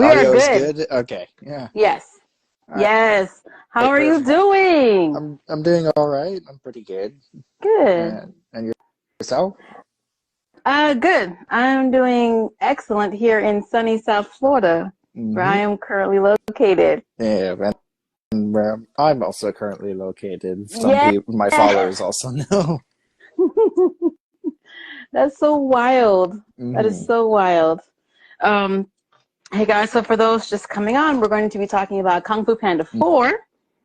We are Audio is good. good? Okay. Yeah. Yes. All right. Yes. How are you Perfect. doing? I'm doing all right. I'm pretty good. Good. And yourself? Good. I'm doing excellent here in sunny South Florida, where I Mm-hmm. am currently located. Yeah, and where I'm also currently located. Some Yeah. people, my followers also know. That's so wild. That is Mm-hmm. so wild. Um, hey guys, so for those just coming on, we're going to be talking about Kung Fu Panda 4,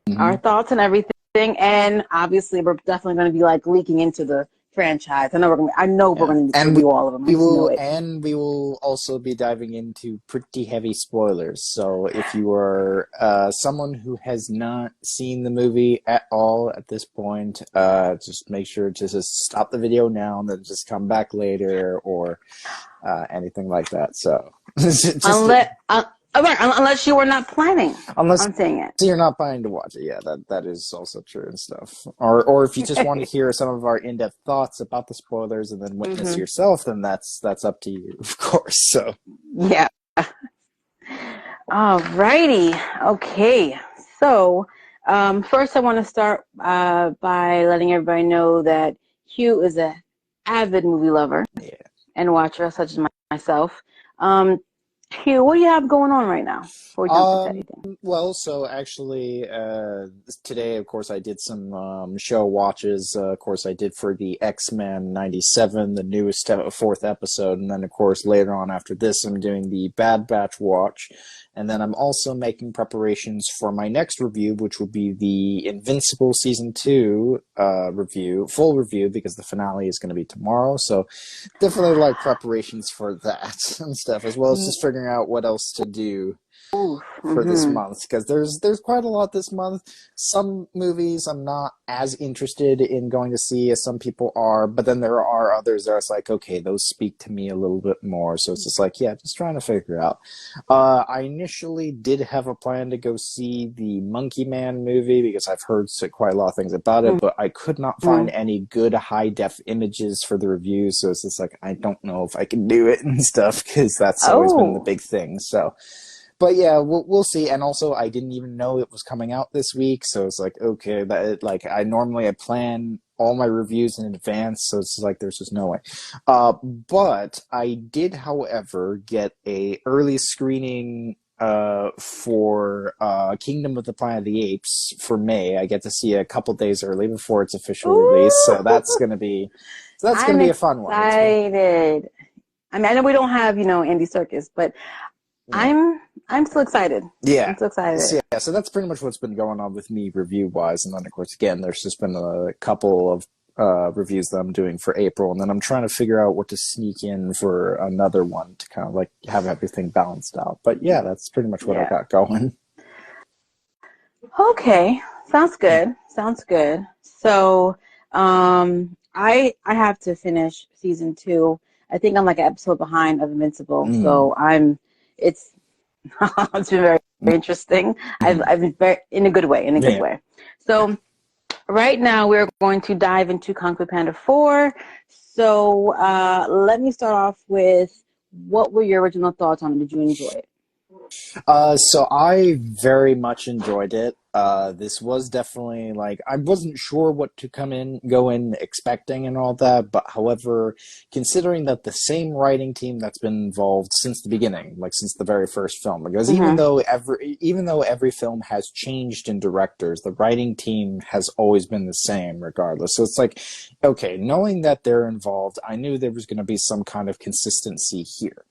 Mm-hmm. our thoughts and everything, and obviously we're definitely going to be like leaking into the franchise. I know we're Yeah, going to and review all of them. I just know it. we will also be diving into pretty heavy spoilers. So if you are someone who has not seen the movie at all at this point, just make sure to just stop the video now and then just come back later or anything like that. So just Unless you were not planning unless on seeing it. you're not planning to watch it, yeah, that is also true and stuff. Or if you just want to hear some of our in-depth thoughts about the spoilers and then witness yourself, then that's up to you, of course. So Yeah. Alrighty. Okay. So, first I want to start by letting everybody know that Hugh is an avid movie lover yeah. and watcher, such as myself. Hugh, what do you have going on right now before we jump into anything? Well, so actually, today, of course, I did some show watches. Of course, I did for the X-Men '97, the newest fourth episode, and then, of course, later on after this, I'm doing the Bad Batch watch, and then I'm also making preparations for my next review, which will be the Invincible season 2 full review, because the finale is going to be tomorrow. So definitely like preparations for that and stuff, as well as just figuring out what else to do for this month, because there's quite a lot this month. Some movies I'm not as interested in going to see as some people are, but then there are others that are like, okay, those speak to me a little bit more. So it's just like, yeah, just trying to figure out. I initially did have a plan to go see the Monkey Man movie because I've heard quite a lot of things about it, but I could not find any good high def images for the review. So it's just like, I don't know if I can do it and stuff, because that's always been the big thing. So. But yeah, we'll see. And also, I didn't even know it was coming out this week, so it's like, okay, I plan all my reviews in advance, so it's like there's just no way. But I did, however, get a early screening for Kingdom of the Planet of the Apes for May. I get to see it a couple days early before its official release, so that's gonna be a fun one. I'm excited. I mean, I know we don't have Andy Serkis, but. Yeah. I'm still excited. Yeah. I'm still excited. So that's pretty much what's been going on with me review-wise. And then, of course, again, there's just been a couple of reviews that I'm doing for April. And then I'm trying to figure out what to sneak in for another one to kind of like have everything balanced out. But yeah, that's pretty much what I got going. Okay. Sounds good. Sounds good. So I have to finish season 2. I think I'm like an episode behind of Invincible. So it's been very, very interesting. I've been very in a good way. So right now we're going to dive into Kung Fu Panda 4. So let me start off with, what were your original thoughts on it? Did you enjoy it? So I very much enjoyed it. This was definitely like, I wasn't sure what to go in expecting and all that, but however, considering that the same writing team that's been involved since the beginning, like since the very first film, because even though every film has changed in directors, the writing team has always been the same regardless. So it's like, okay, knowing that they're involved, I knew there was going to be some kind of consistency here.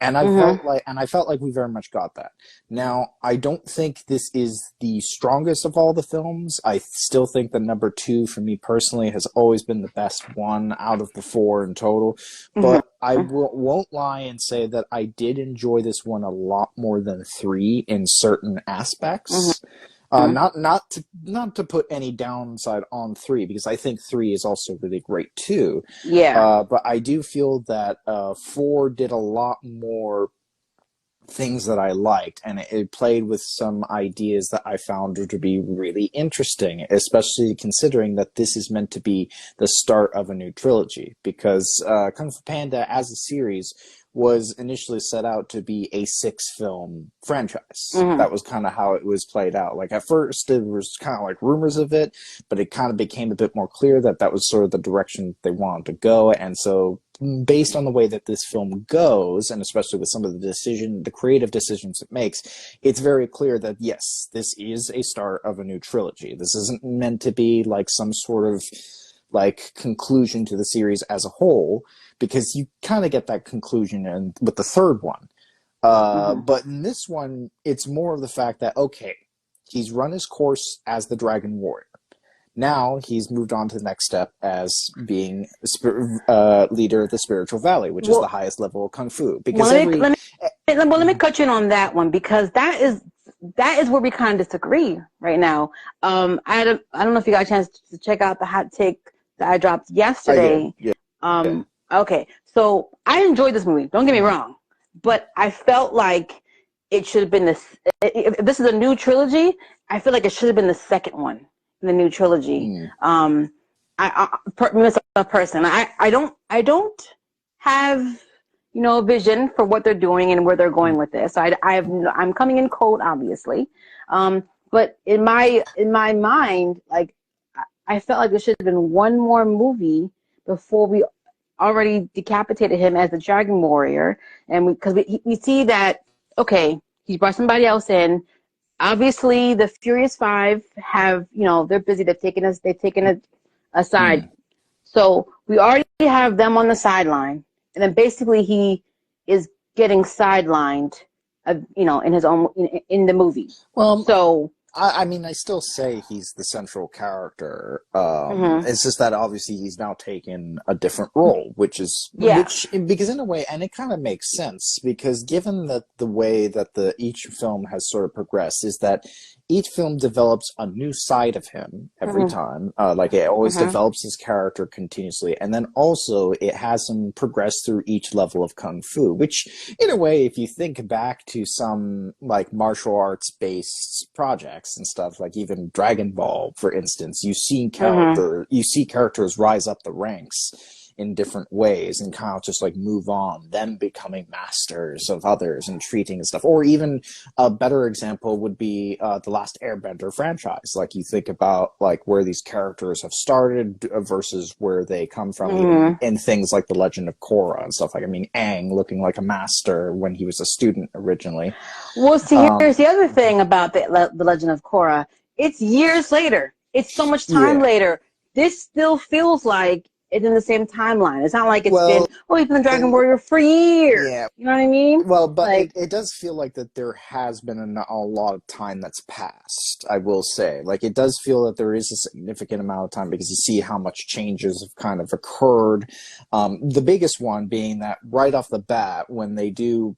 And I felt like we very much got that. Now, I don't think this is the strongest of all the films. I still think that number 2, for me personally, has always been the best one out of the 4 in total. But I won't lie and say that I did enjoy this one a lot more than 3 in certain aspects. Not to put any downside on 3, because I think 3 is also really great too. Yeah. But I do feel that 4 did a lot more things that I liked, and it played with some ideas that I found to be really interesting, especially considering that this is meant to be the start of a new trilogy, because Kung Fu Panda as a series was initially set out to be a 6-film franchise. Mm-hmm. That was kind of how it was played out. Like at first it was kind of like rumors of it, but it kind of became a bit more clear that that was sort of the direction they wanted to go. And so based on the way that this film goes, and especially with some of the creative decisions it makes, it's very clear that yes, this is a start of a new trilogy. This isn't meant to be like some sort of like conclusion to the series as a whole, because you kind of get that conclusion with the third one. But in this one, it's more of the fact that, okay, he's run his course as the Dragon Warrior. Now he's moved on to the next step as being leader of the Spiritual Valley, which is the highest level of Kung Fu. Because let me cut you in on that one, because that is where we kind of disagree right now. I don't know if you got a chance to check out the hot take that I dropped yesterday. Okay, so I enjoyed this movie. Don't get me wrong, but I felt like it should have been this. If this is a new trilogy, I feel like it should have been the second one in the new trilogy. I'm a person. I don't have a vision for what they're doing and where they're going with this. I'm coming in cold, obviously, but in my mind, like I felt like there should have been one more movie before we already decapitated him as the Dragon Warrior, and because we see that, okay, he's brought somebody else in. Obviously, the Furious Five have, they're busy. They've taken it aside. So we already have them on the sideline, and then basically he is getting sidelined, in his own in the movie. Well, so. I mean, I still say he's the central character. It's just that obviously he's now taken a different role, which because in a way, and it kind of makes sense, because given that the way that each film has sort of progressed is that each film develops a new side of him every time. Like it always develops his character continuously. And then also it has him progress through each level of Kung Fu, which in a way, if you think back to some like martial arts based projects and stuff, like even Dragon Ball, for instance, you see characters rise up the ranks in different ways and kind of just like move on, them becoming masters of others and treating and stuff. Or even a better example would be the Last Airbender franchise. Like you think about like where these characters have started versus where they come from in things like The Legend of Korra and stuff. Like, I mean, Aang looking like a master when he was a student originally. Well, see, here's the other thing about the Legend of Korra. It's years later. It's so much time later. This still feels like it's in the same timeline. It's not like he's been the Dragon Warrior for years. Yeah. You know what I mean? Well, but like, it does feel like that there has been a lot of time that's passed, I will say. Like, it does feel that there is a significant amount of time, because you see how much changes have kind of occurred. The biggest one being that right off the bat, when they do,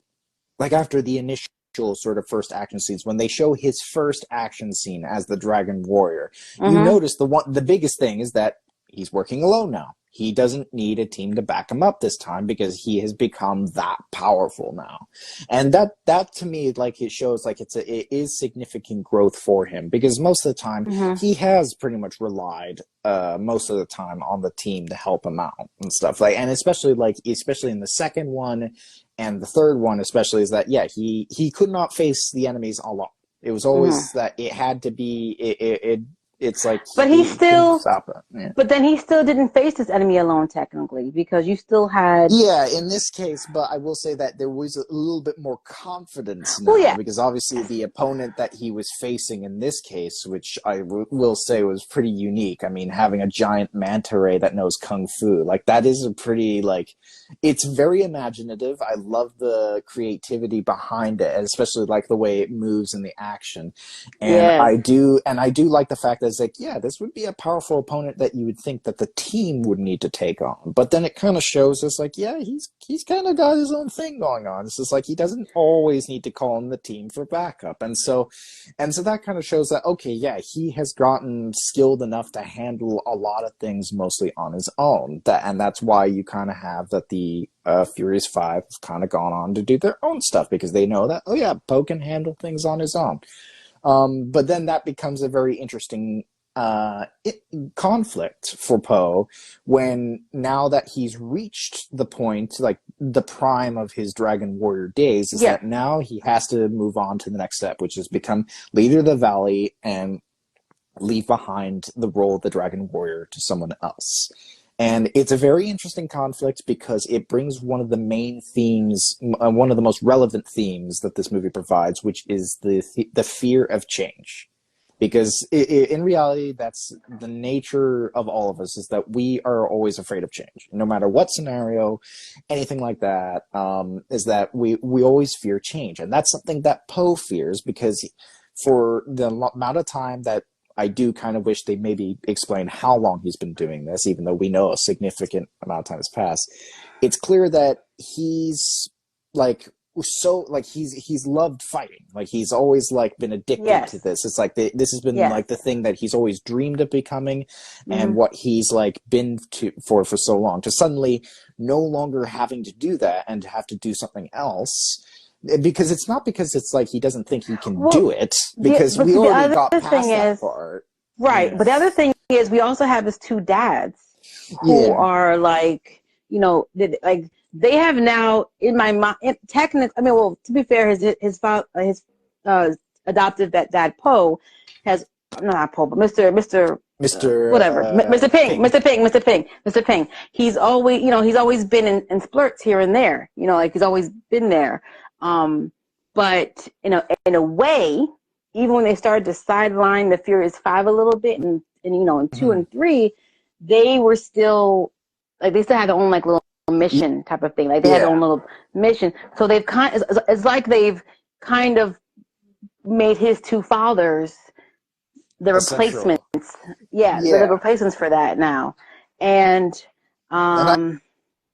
like after the initial sort of first action scenes, when they show his first action scene as the Dragon Warrior, you notice the biggest thing is that he's working alone now. He doesn't need a team to back him up this time, because he has become that powerful now. And that to me, like, it shows like it is significant growth for him, because most of the time he has pretty much relied most of the time on the team to help him out and stuff, like, and especially in the second one and the third one especially, is that he could not face the enemies alone. It was always that it had to be it's like, but but then he still didn't face this enemy alone, technically, because you still had. Yeah, in this case, but I will say that there was a little bit more confidence now, because obviously the opponent that he was facing in this case, which I will say was pretty unique. I mean, having a giant manta ray that knows Kung Fu, like, that is a pretty, like, it's very imaginative. I love the creativity behind it, and especially like the way it moves in the action. And I do like the fact that it's like, this would be a powerful opponent that you would think that the team would need to take on. But then it kind of shows us like, he's kind of got his own thing going on. It's just like he doesn't always need to call on the team for backup. And so that kind of shows that, okay, he has gotten skilled enough to handle a lot of things mostly on his own. And that's why you kind of have that the Furious Five have kind of gone on to do their own stuff, because they know that, Poe can handle things on his own. But then that becomes a very interesting conflict for Poe when now that he's reached the point, like the prime of his Dragon Warrior days, is Yeah. that now he has to move on to the next step, which is become leader of the Valley and leave behind the role of the Dragon Warrior to someone else. And it's a very interesting conflict because it brings one of the main themes, one of the most relevant themes that this movie provides, which is the fear of change. Because in reality, that's the nature of all of us, is that we are always afraid of change. No matter what scenario, anything like that, is that we always fear change. And that's something that Poe fears, because for the amount of time that I do kind of wish they maybe explain how long he's been doing this, even though we know a significant amount of time has passed. It's clear that he's like he's loved fighting. Like he's always like been addicted to this. It's like this has been like the thing that he's always dreamed of becoming, and what he's like been to for so long. To suddenly no longer having to do that and to have to do something else. Because it's not because it's like he doesn't think he can do it, because we already got past that part. Right. Yeah. But the other thing is we also have his two dads who are like, you know, like they have now in my mind, technically, I mean, well, to be fair, his adoptive dad Poe has, not Poe, but Mr. whatever, Mr. Ping. He's always, you know, he's always been in splurts here and there, you know, like he's always been there. But you know, in a way, even when they started to sideline the Furious Five a little bit, and you know, in 2 and 3, they were still like they still had their own like little mission type of thing. Like they had their own little mission. So they've it's like they've kind of made his two fathers the replacements. The replacements for that now, and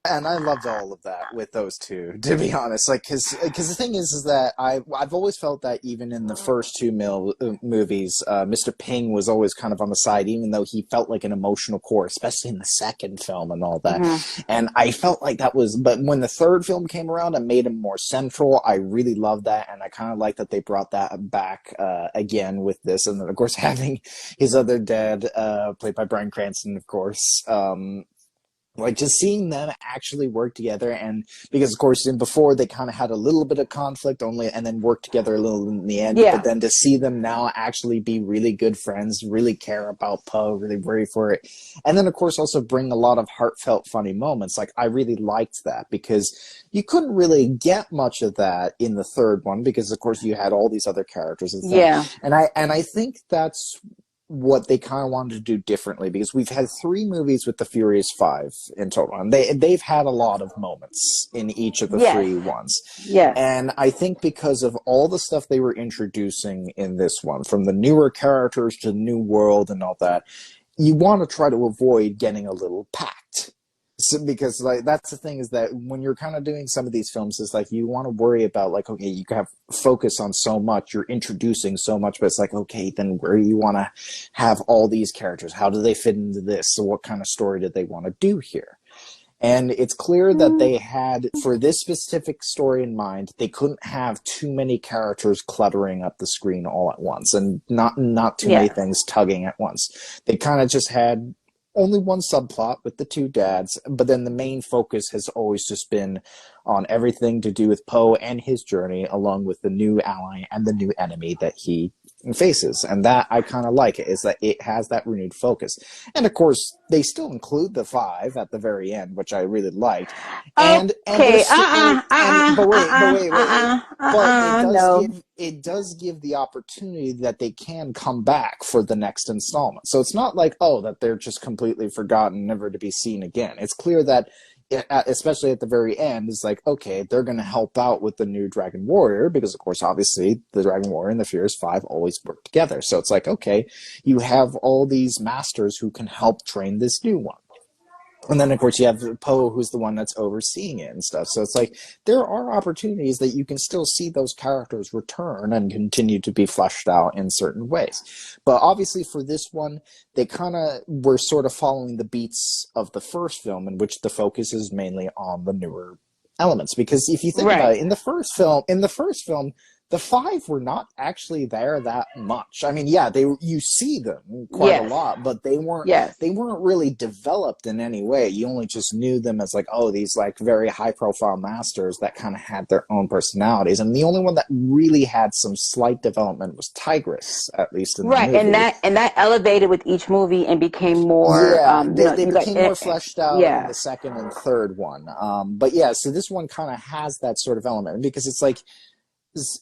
I loved all of that with those two, to be honest. Like, because the thing is that I've always felt that even in the first two movies, Mr. Ping was always kind of on the side, even though he felt like an emotional core, especially in the second film and all that. And I felt like that was, but when the third film came around and made him more central, I really loved that, and I kind of like that they brought that back again with this, and then of course having his other dad, played by Bryan Cranston, of course. Like just seeing them actually work together, and because of course before they kind of had a little bit of conflict only, and then work together a little in the end. But then to see them now actually be really good friends, really care about Poe, really worry for it, and then of course also bring a lot of heartfelt, funny moments. Like I really liked that, because you couldn't really get much of that in the third one, because of course you had all these other characters and stuff. And I think that's what they kind of wanted to do differently, because we've had 3 movies with the Furious Five in total, and they've had a lot of moments in each of the 3 ones. And I think because of all the stuff they were introducing in this one, from the newer characters to the new world and all that, you want to try to avoid getting a little packed. So, because like that's the thing, is that when you're kind of doing some of these films, is like you want to worry about like, okay, you have focus on so much, you're introducing so much, but it's like, okay, then where you want to have all these characters, how do they fit into this? So what kind of story did they want to do here? And it's clear that they had, for this specific story in mind, they couldn't have too many characters cluttering up the screen all at once, and not too many things tugging at once. They kind of just had only one subplot with the 2 dads, but then the main focus has always just been on everything to do with Poe and his journey, along with the new ally and the new enemy that he faces. And that I kind of like it, is that it has that renewed focus. And of course, they still include the 5 at the very end, which I really liked. But it does give the opportunity that they can come back for the next installment. So it's not like, oh, that they're just completely forgotten, never to be seen again. It's clear that, especially at the very end, is like, okay, they're going to help out with the new Dragon Warrior, because of course, obviously, the Dragon Warrior and the Furious Five always work together. So it's like, okay, you have all these masters who can help train this new one. And then, of course, you have Poe, who's the one that's overseeing it and stuff. So it's like, there are opportunities that you can still see those characters return and continue to be fleshed out in certain ways. But obviously for this one, they kind of were sort of following the beats of the first film, in which the focus is mainly on the newer elements. Because if you think about it, in the first film, the five were not actually there that much. I mean, yeah, you see them quite a Yes. lot, but they weren't Yes. really developed in any way. You only just knew them as like, oh, these like very high profile masters that kind of had their own personalities. And the only one that really had some slight development was Tigress, at least in the Right, movie. and that elevated with each movie and became more. Yeah, You they, know, they you got became more fleshed out in yeah. the second and third one. But yeah, so this one kind of has that sort of element because it's like,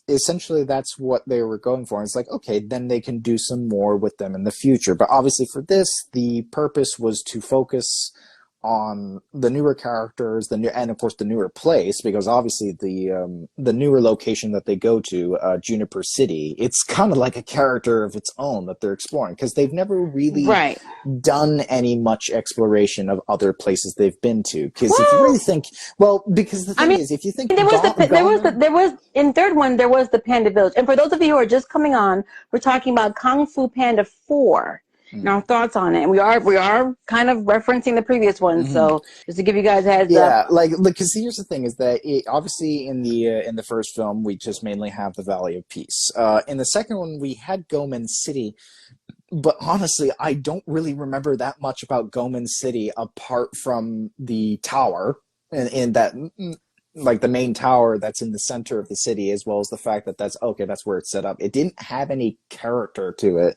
essentially that's what they were going for. And it's like, okay, then they can do some more with them in the future. But obviously for this, the purpose was to focus on the newer characters, and of course the newer place, because obviously the newer location that they go to, Juniper City, it's kind of like a character of its own that they're exploring, because they've never really Right. done any much exploration of other places they've been to. Because if you really think, well, because the thing is, if you think there was in third one there was the Panda Village, and for those of you who are just coming on, we're talking about Kung Fu Panda 4. And our thoughts on it, and we are kind of referencing the previous one, so just to give you guys a heads up. Yeah, like because here's the thing: is that obviously in the first film we just mainly have the Valley of Peace. In the second one we had Gomen City, but honestly I don't really remember that much about Gomen City apart from the tower and that. Like the main tower that's in the center of the city, as well as the fact that that's where it's set up. It didn't have any character to it.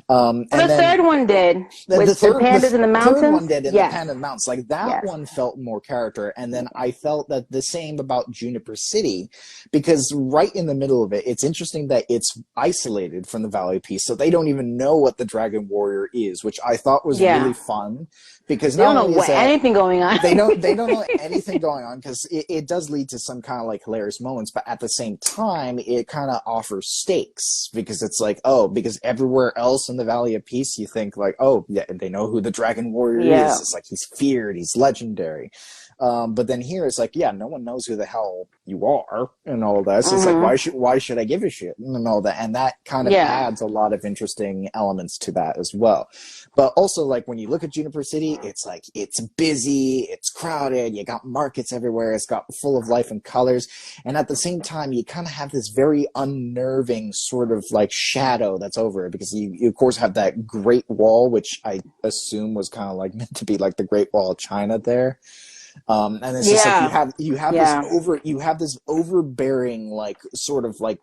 And the third one did with the pandas in the mountains. Third one did in the Panda Mountains. Like that one felt more character, and then I felt that the same about Juniper City, because right in the middle of it, it's interesting that it's isolated from the Valley of Peace, so they don't even know what the Dragon Warrior is, which I thought was really fun. Because they don't know anything going on. they don't know anything going on, because it does lead to some kind of like hilarious moments, but at the same time it kind of offers stakes, because it's like, oh, because everywhere else in the Valley of Peace you think like, oh yeah, they know who the Dragon Warrior is. It's like he's feared, he's legendary. But then here it's like, yeah, no one knows who the hell you are and all that. So it's like, why should I give a shit and all that? And that kind of adds a lot of interesting elements to that as well. But also, like, when you look at Juniper City, it's like, it's busy, it's crowded, you got markets everywhere, it's got full of life and colors. And at the same time, you kind of have this very unnerving sort of like shadow that's over it, because you of course have that Great Wall, which I assume was kind of like meant to be like the Great Wall of China there. And it's just like you have this overbearing like sort of like,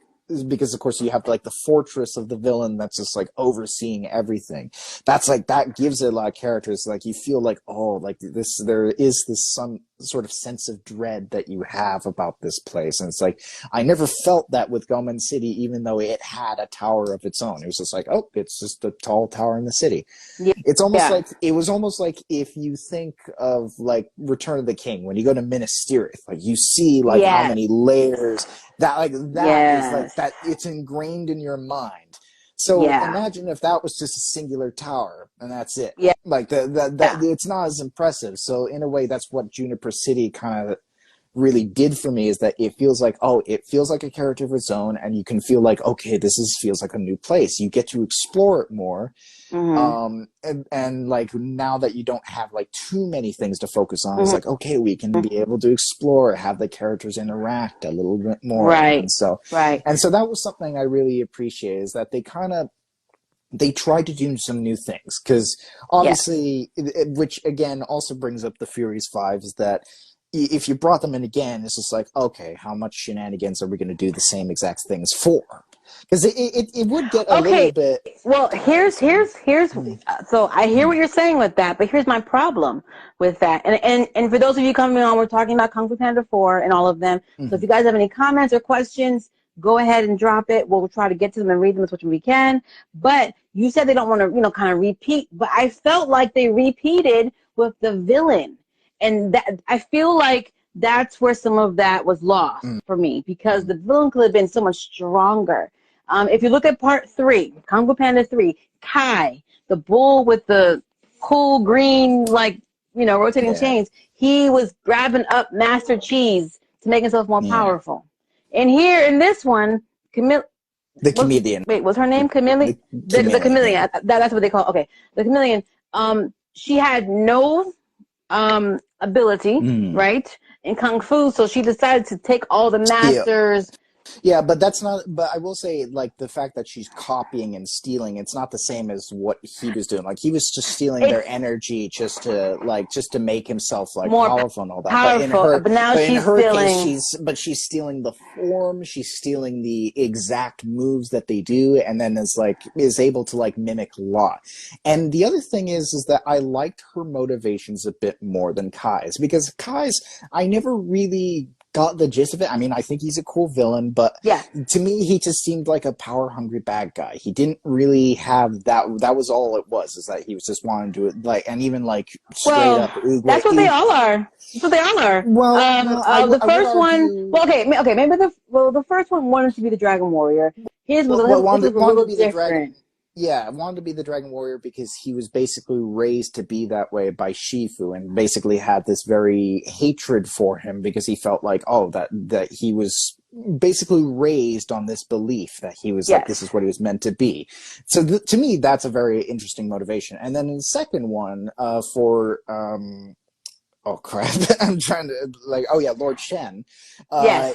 because of course you have like the fortress of the villain that's just like overseeing everything. That's like, that gives it a lot of characters. Like you feel like, oh, like this, there is this some sort of sense of dread that you have about this place. And it's like, I never felt that with Gomen City, even though it had a tower of its own. It was just like, oh, it's just a tall tower in the city. It's almost like, it was almost like if you think of like Return of the King, when you go to Minas Tirith, like you see like how many layers that like that is like that, it's ingrained in your mind. So imagine if that was just a singular tower and that's it. Like that it's not as impressive. So in a way, that's what Juniper City kind of really did for me, is that it feels like, oh, it feels like a character of its own, and you can feel like, okay, feels like a new place. You get to explore it more. And like now that you don't have like too many things to focus on, it's like, okay, we can be able to explore, have the characters interact a little bit more. And so that was something I really appreciate, is that they tried to do some new things, because obviously, which again also brings up the Furies 5, is that if you brought them in again, it's just like, okay, how much shenanigans are we going to do the same exact things for? Because it would get a little bit. Well, here's so I hear what you're saying with that, but here's my problem with that. And for those of you coming on, we're talking about Kung Fu Panda 4 and all of them. So if you guys have any comments or questions, go ahead and drop it. We'll try to get to them and read them as much as we can. But you said they don't want to, kind of repeat. But I felt like they repeated with the villain. And that, I feel like that's where some of that was lost for me, because the villain could have been so much stronger. If you look at part 3, Kung Fu Panda 3, Kai, the bull with the cool green, like, rotating chains, he was grabbing up Master Cheese to make himself more powerful. And here in this one, the chameleon. Wait, was her name Chameleon? The chameleon. That's what they call it. Okay. The chameleon. She had no ability, right, in Kung Fu, so she decided to take all the masters Yeah, but that's not. But I will say, like, the fact that she's copying and stealing, it's not the same as what he was doing. Like, he was just stealing their It's energy just to make himself like more powerful and all that. powerful, but now But in she's her case, feeling. she's stealing the form. She's stealing the exact moves that they do, and then is able to like mimic law. And the other thing is that I liked her motivations a bit more than Kai's, because Kai's, I never really got the gist of it. I mean, I think he's a cool villain, but Yes. to me, he just seemed like a power hungry bad guy. He didn't really have that. That was all it was. Is that he was just wanting to do it, like, and even like straight Well, up that's what they all are. That's what they all are. Well, no, The I would first one. argue. Well, okay, maybe the first one wanted to be the Dragon Warrior. His was a Wanted to little be the dragon. different. Yeah, wanted to be the Dragon Warrior because he was basically raised to be that way by Shifu, and basically had this very hatred for him because he felt like, oh, that he was basically raised on this belief that he was like, this Yes. is what he was meant to be. So to me, that's a very interesting motivation. And then in the second one, for oh crap, I'm trying to like, oh yeah, Lord Shen. Yes.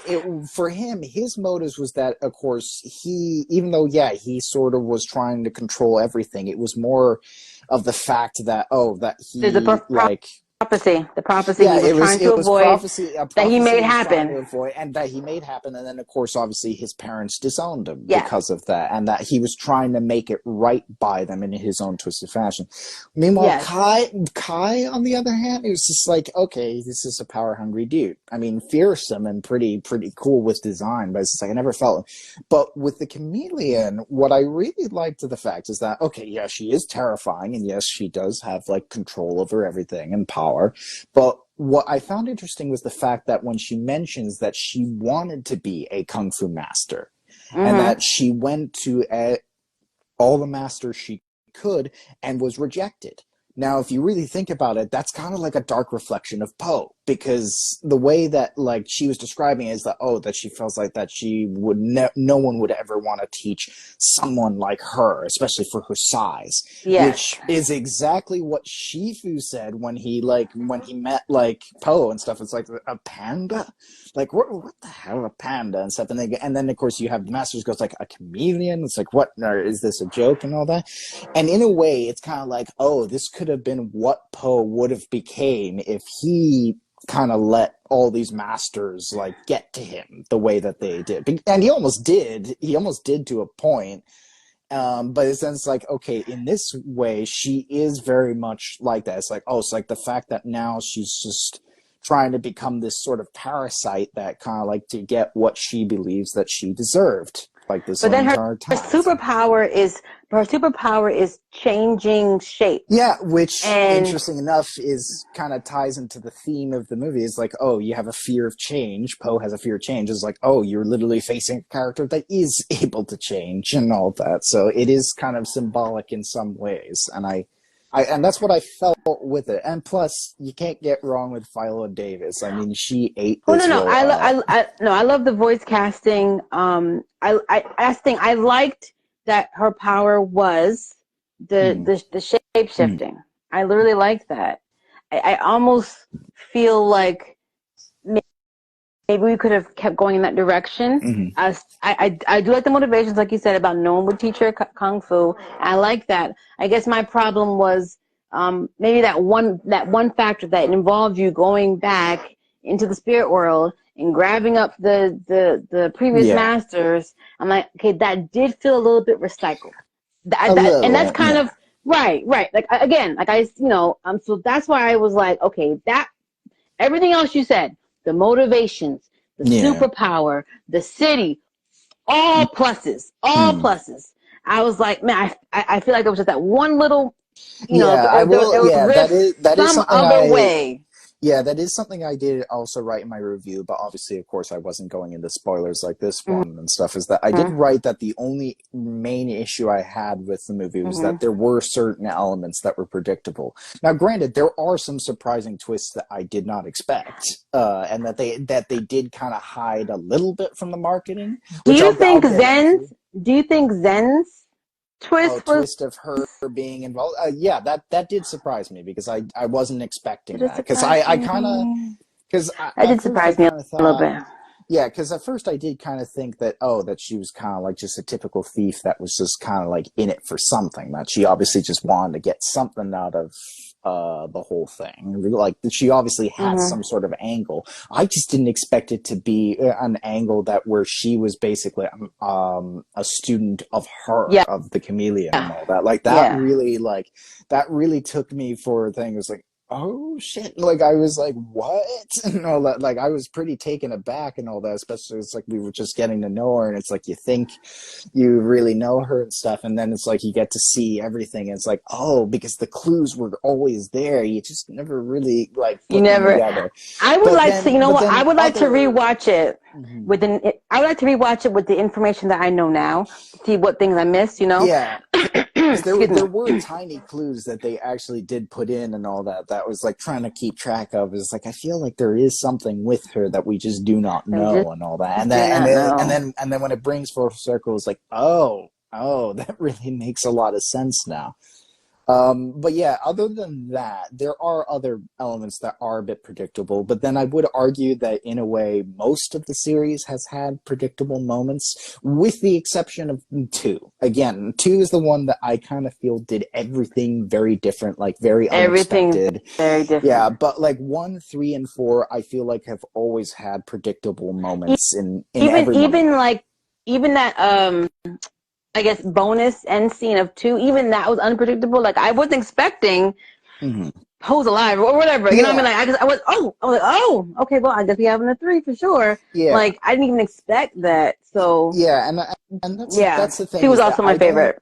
For him, his motives was that, of course, even though, yeah, he sort of was trying to control everything, it was more of the fact that, that There's a he, like, prophecy. The prophecy yeah, he was trying to it was avoid a that he prophecy made he was trying to happen. avoid, and that he made happen, and then of course, obviously, his parents disowned him Yes. because of that, and that he was trying to make it right by them in his own twisted fashion. Meanwhile, Yes. Kai, on the other hand, it was just like, okay, this is a power hungry dude. I mean, fearsome and pretty cool with design, but it's just like I never felt him. But with the chameleon, what I really liked of the fact is that, okay, yeah, she is terrifying, and yes, she does have like control over everything and power, but what I found interesting was the fact that when she mentions that she wanted to be a kung fu master, and Mm-hmm. that she went to all the masters she could and was rejected. Now, if you really think about it, that's kind of like a dark reflection of Poe, because the way that like she was describing it is that, that she feels like that she would no one would ever want to teach someone like her, especially for her size, Yes. which is exactly what Shifu said when he met like Poe and stuff. It's like, a panda, like what the hell, a panda and stuff, and then of course you have the masters goes like, a chameleon. It's like, what, or is this a joke and all that? And in a way, it's kind of like, this could have been what Poe would have became if he kind of let all these masters like get to him the way that they did. And he almost did. He almost did to a point. But it's then it's like, okay, in this way, she is very much like that. It's like, it's like the fact that now she's just trying to become this sort of parasite that kind of like to get what she believes that she deserved, like this But then entire time. her superpower is changing shape. Yeah, which, And interesting enough, is kind of ties into the theme of the movie. It's like, you have a fear of change. Poe has a fear of change. It's like, you're literally facing a character that is able to change and all that. So it is kind of symbolic in some ways, and and that's what I felt with it. And plus, you can't get wrong with Viola Davis. I mean, she ate this role up. I love the voice casting. I liked that her power was the shape shifting. I literally liked that. I almost feel like maybe we could have kept going in that direction. I do like the motivations, like you said, about no one would teach her kung fu. I like that. I guess my problem was maybe that one factor that involved you going back into the spirit world and grabbing up the previous masters. I'm like, okay, that did feel a little bit recycled. And that's kind of right. Like again, like so that's why I was like, okay, that everything else you said, the motivations, the superpower, the city, all pluses, all pluses. I was like, man, I feel like it was just that one little, I will. it was That is some something other way. Yeah, that is something I did also write in my review, but obviously, of course, I wasn't going into spoilers like this one and stuff, is that I did write that the only main issue I had with the movie was that there were certain elements that were predictable. Now, granted, there are some surprising twists that I did not expect, and that they did kind of hide a little bit from the marketing. Do you think Zen's twist of her being involved? Yeah, that did surprise me, because I wasn't expecting that, because I kind of, because that did surprise me a little bit. Yeah, because at first I did kind of think that, oh, that she was kind of like just a typical thief that was just kind of like in it for something, that she obviously just wanted to get something out of the whole thing. Like, she obviously had Mm-hmm. some sort of angle. I just didn't expect it to be an angle that where she was basically a student of her, Yeah, of the chameleon and all that. yeah. That really took me for a thing. It was like, oh shit, like I was like, what? And all that. Like I was pretty taken aback and all that, especially it's like we were just getting to know her, and it's like you think you really know her and stuff, and then it's like you get to see everything, and it's like, oh, because the clues were always there, you just never really like You put them never. together. I would but like to. You then know but what? I then would like to other rewatch it Mhm. with an. I would like to rewatch it with the information that I know now to see what things I missed. You know. Yeah, because Excuse me. there were tiny clues that they actually did put in and all that. That was like trying to keep track of. Is like I feel like there is something with her that we just do not I just know and all that. And do then not know. when it brings full circle, it's like oh, that really makes a lot of sense now. But yeah, other than that, there are other elements that are a bit predictable. But then I would argue that in a way, most of the series has had predictable moments, with the exception of two. Again, two is the one that I kind of feel did everything very different, like very Everything unexpected. very different. Yeah, but like one, three, and four, I feel like have always had predictable moments in every one of Even them. like even that I guess bonus end scene of two, even that was unpredictable. Like I wasn't expecting Hmm. Poe's alive or whatever. You know what I mean? Yeah, Like I was like, oh, okay, well I guess we having a three for sure. yeah, Like I didn't even expect that. So yeah, and yeah, that's the she thing was is that also my I don't favorite.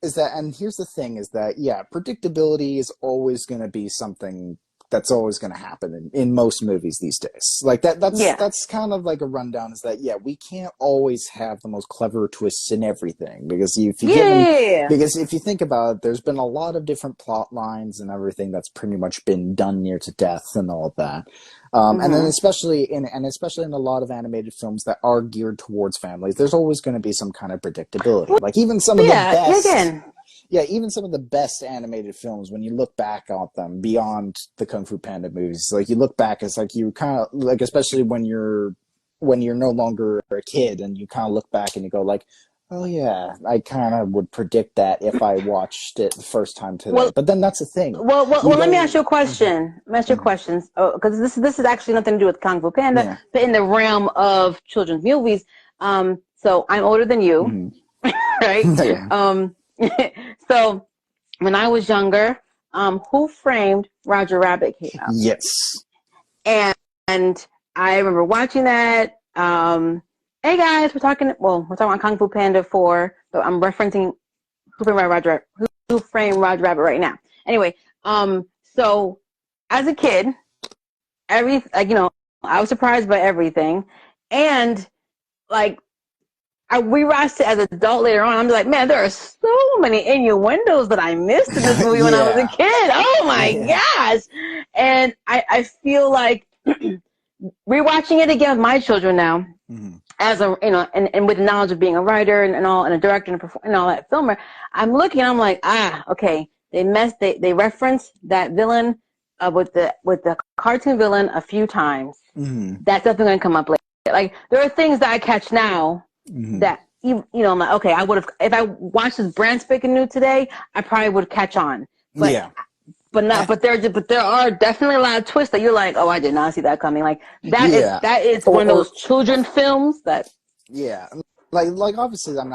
is that and here's the thing is that yeah, predictability is always going to be something that's always going to happen in most movies these days. Like Yeah, that's kind of like a rundown is that yeah, we can't always have the most clever twists in everything because if you give them yeah. because if you think about it, there's been a lot of different plot lines and everything that's pretty much been done near to death and all of that. And then Mm-hmm. especially in a lot of animated films that are geared towards families, there's always going to be some kind of predictability. Well, Like even some of the yeah, yeah. best Again, yeah, even some of the best animated films, when you look back at them beyond the Kung Fu Panda movies, like you look back, it's like you kind of like, especially when you're no longer a kid, and you kind of look back and you go like, oh yeah, I kind of would predict that if I watched it the first time today. well, But then that's the thing, you well. Let me ask don't. you a Mhm, question. Let me ask you a mhm. question. Because this is actually nothing to do with Kung Fu Panda, Yeah, but in the realm of children's movies. So I'm older than you, mhm. right? Yeah, So when I was younger, Who Framed Roger Rabbit came out, yes, and I remember watching that. Hey guys, we're talking about Kung Fu Panda 4, but I'm referencing Who Framed Roger Rabbit right now. Anyway, so as a kid, I was surprised by everything, and like I rewatched it as an adult later on. I'm like, man, there are so many innuendos that I missed in this movie when I was a yeah, kid. Oh my yeah. gosh! And I feel like rewatching it again with my children now, Mhm. as a and with the knowledge of being a writer and all and a director and all that filmer, I'm looking. I'm like, okay. They referenced that villain with the cartoon villain a few times. Mhm. That's definitely going to come up later. Like there are things that I catch now Mhm. that I'm like, okay, I would have if I watched this brand spanking new today, I probably would catch on. But Yeah. not but there are definitely a lot of twists that you're like, oh, I did not see that coming. Like Yeah. that is one of Or those children films that yeah, like obviously I'm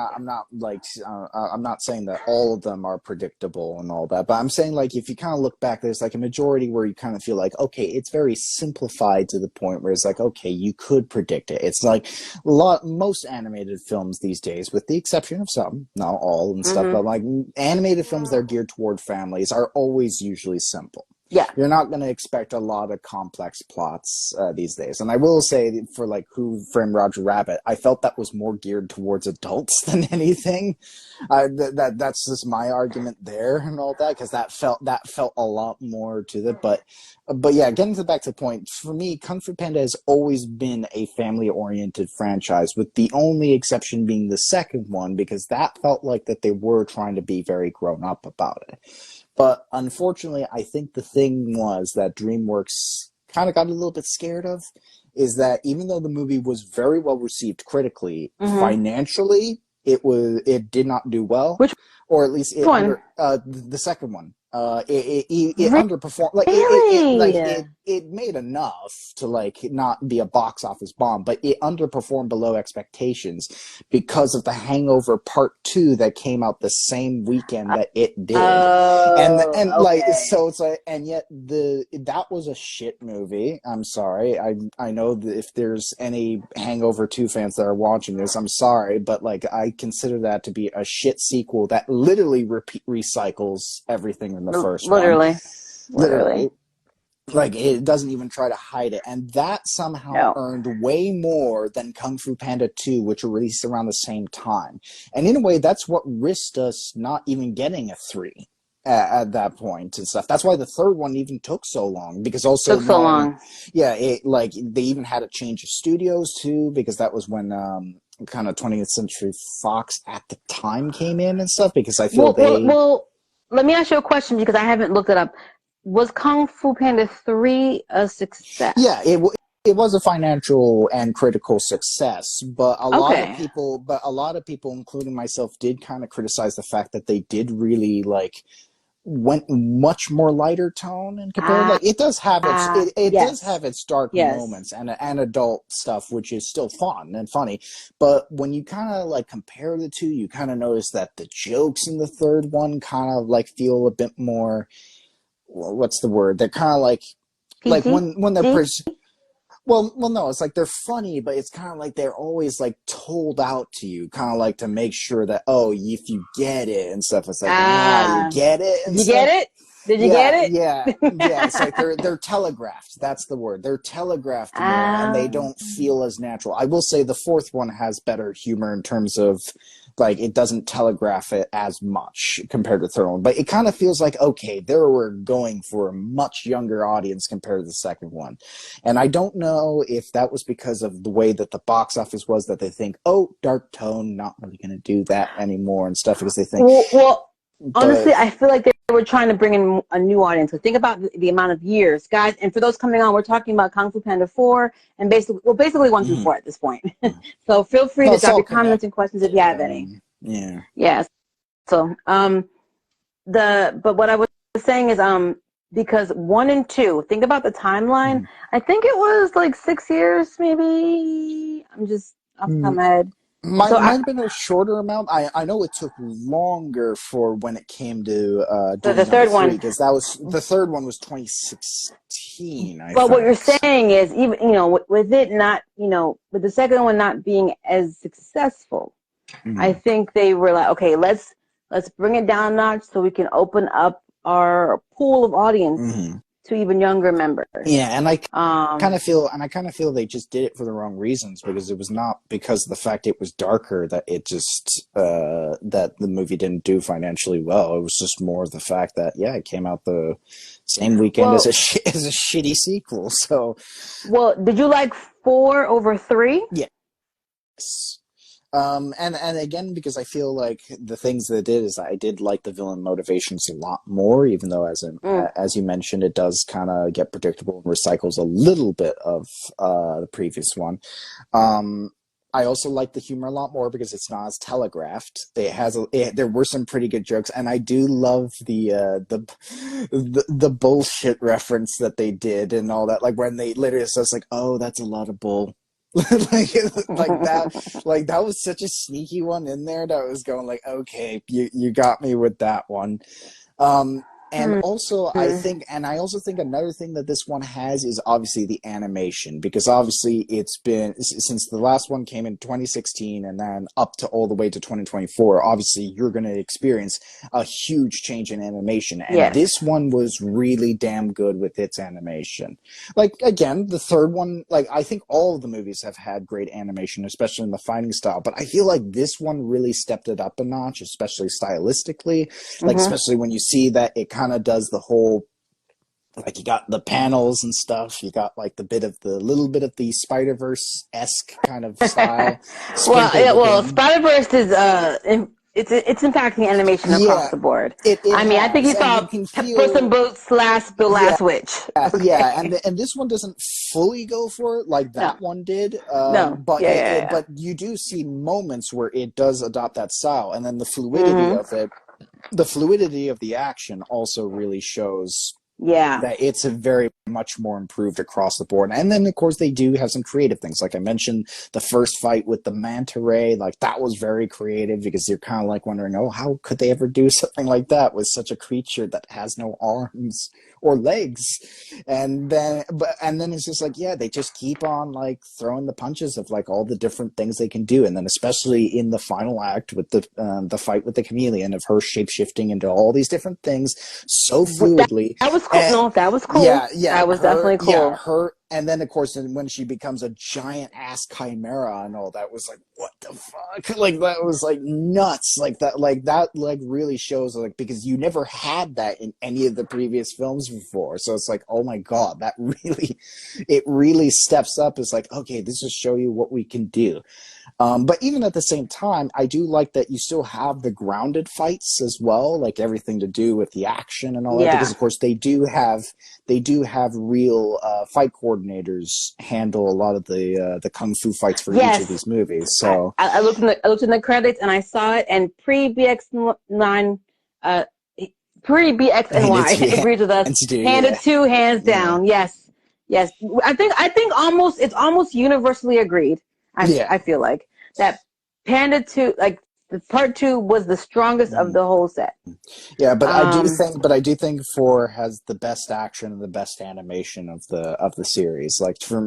not saying that all of them are predictable and all that, but I'm saying like if you kind of look back, there's like a majority where you kind of feel like okay, it's very simplified to the point where it's like okay, you could predict it. It's like most animated films these days, with the exception of some, not all and stuff, mm-hmm. but like animated films that are geared toward families are always usually simple. Yeah. You're not going to expect a lot of complex plots these days. And I will say, for like Who Framed Roger Rabbit, I felt that was more geared towards adults than anything. That's just my argument there and all that, because that felt a lot more to it. But yeah, back to the point, for me, Kung Fu Panda has always been a family oriented franchise, with the only exception being the second one, because that felt like that they were trying to be very grown up about it. But unfortunately, I think the thing was that DreamWorks kind of got a little bit scared of is that even though the movie was very well received critically, financially it did not do well, Which or at least one? the second one. It Really? underperformed. Like it made enough to like not be a box office bomb, but it underperformed below expectations because of The Hangover Part 2 that came out the same weekend that it did. And like so it's like, and yet that was a shit movie. I'm sorry. I know that if there's any Hangover 2 fans that are watching this, I'm sorry, but like I consider that to be a shit sequel that literally recycles everything in the first one. Literally. Like, it doesn't even try to hide it. And that somehow earned way more than Kung Fu Panda 2, which were released around the same time. And in a way, that's what risked us not even getting a 3 at that point and stuff. That's why the third one even took so long, because also took so long. Yeah, like they even had a change of studios too, because that was when kind of 20th Century Fox at the time came in and stuff, because I feel well, let me ask you a question because I haven't looked it up. Was Kung Fu Panda 3 a success? Yeah, it was a financial and critical success, but a lot of people, including myself, did kind of criticize the fact that they did really like went much more lighter tone and compared. Like it does have its does have its dark moments and adult stuff, which is still fun and funny. But when you kind of like compare the two, you kind of notice that the jokes in the third one kind of like feel a bit more. What's the word? They're kind of like when they're well, no, it's like they're funny, but it's kind of like they're always like told out to you, kind of like to make sure that if you get it and stuff. It's like you get it. And you get it? Did you get it? Yeah. It's like they're telegraphed. That's the word. They're telegraphed more, and they don't feel as natural. I will say the fourth one has better humor in terms of like it doesn't telegraph it as much compared to the third one, but it kind of feels like okay, they were going for a much younger audience compared to the second one, and I don't know if that was because of the way that the box office was, that they think dark tone, not really going to do that anymore and stuff, because they think honestly, I feel like they were trying to bring in a new audience. So think about the amount of years, guys. And for those coming on, we're talking about Kung Fu Panda 4 and basically 1 through 4 at this point. So feel free to drop your comments and questions if you have any. Yeah. So but what I was saying is because 1 and 2, think about the timeline. I think it was like 6 years, maybe. I'm just off the top of my head. Might have been a shorter amount. I know it took longer for when it came to the third one, because the third one was 2016. But what you're saying is, even with it not, with the second one not being as successful, I think they were like, okay, let's bring it down a notch so we can open up our pool of audience to even younger members. Yeah, and I kind of feel they just did it for the wrong reasons, because it was not because of the fact it was darker that it just that the movie didn't do financially well. It was just more of the fact that it came out the same weekend as a shitty sequel. So, did you like 4 over 3? Yes. And again, because I feel like the things that it did is I did like the villain motivations a lot more, even though as you mentioned, it does kind of get predictable and recycles a little bit of the previous one. I also like the humor a lot more because it's not as telegraphed. There were some pretty good jokes, and I do love the bullshit reference that they did and all that. Like when they literally says like, "Oh, that's a lot of bull." like that was such a sneaky one in there that was going like, okay, you got me with that one. And also I also think another thing that this one has is obviously the animation, because obviously it's been since the last one came in 2016 and then up to all the way to 2024. Obviously you're going to experience a huge change in animation, and this one was really damn good with its animation. Like again, the third one, like I think all of the movies have had great animation, especially in the fighting style, but I feel like this one really stepped it up a notch, especially stylistically. Like especially when you see that it kind of does the whole, like you got the panels and stuff, you got like little bit of the Spider-Verse-esque kind of style. Spider-Verse it's impacting animation across Yeah, the board. it I mean, I think you has, and saw you can Puss in feel. Boots last the Yeah, last witch. yeah, Okay. and this one doesn't fully go for it like No, that one did, no, but yeah, yeah, but you do see moments where it does adopt that style, and then yeah. Mm-hmm. the fluidity of the action also really shows Yeah, that it's a very much more improved across the board. And then of course they do have some creative things. Like I mentioned, the first fight with the manta ray, like that was very creative because you're kind of like wondering, oh, how could they ever do something like that with such a creature that has no arms or legs? And then it's just like, yeah, they just keep on like throwing the punches of like all the different things they can do. And then especially in the final act with the fight with the chameleon, of her shape shifting into all these different things so that fluidly. that was cool. And No, that was cool. yeah, yeah, That was definitely cool. her, and then of course, when she becomes a giant ass chimera and all that, was like, what the fuck? Like that was like nuts. Like that, like really shows like, because you never had that in any of the previous films before. So it's like, oh my god, that really, it really steps up. It's like, okay, this will show you what we can do. But even at the same time, I do like that you still have the grounded fights as well, like everything to do with the action and all that, because Yeah. of course they do have real fight coordinators handle a lot of the kung fu fights for each of Yes. these movies. I, So I looked in the credits and I saw it, and pre BX9 uh pre BXNY agrees with us. and to do, Handed yeah, two hands yeah, down. Yes. Yes. I think almost it's almost universally agreed. yeah. I feel like that Panda 2, like the part 2 was the strongest of Mm. the whole set. Yeah, Um but I do think four has the best action and the best animation of the series. Like for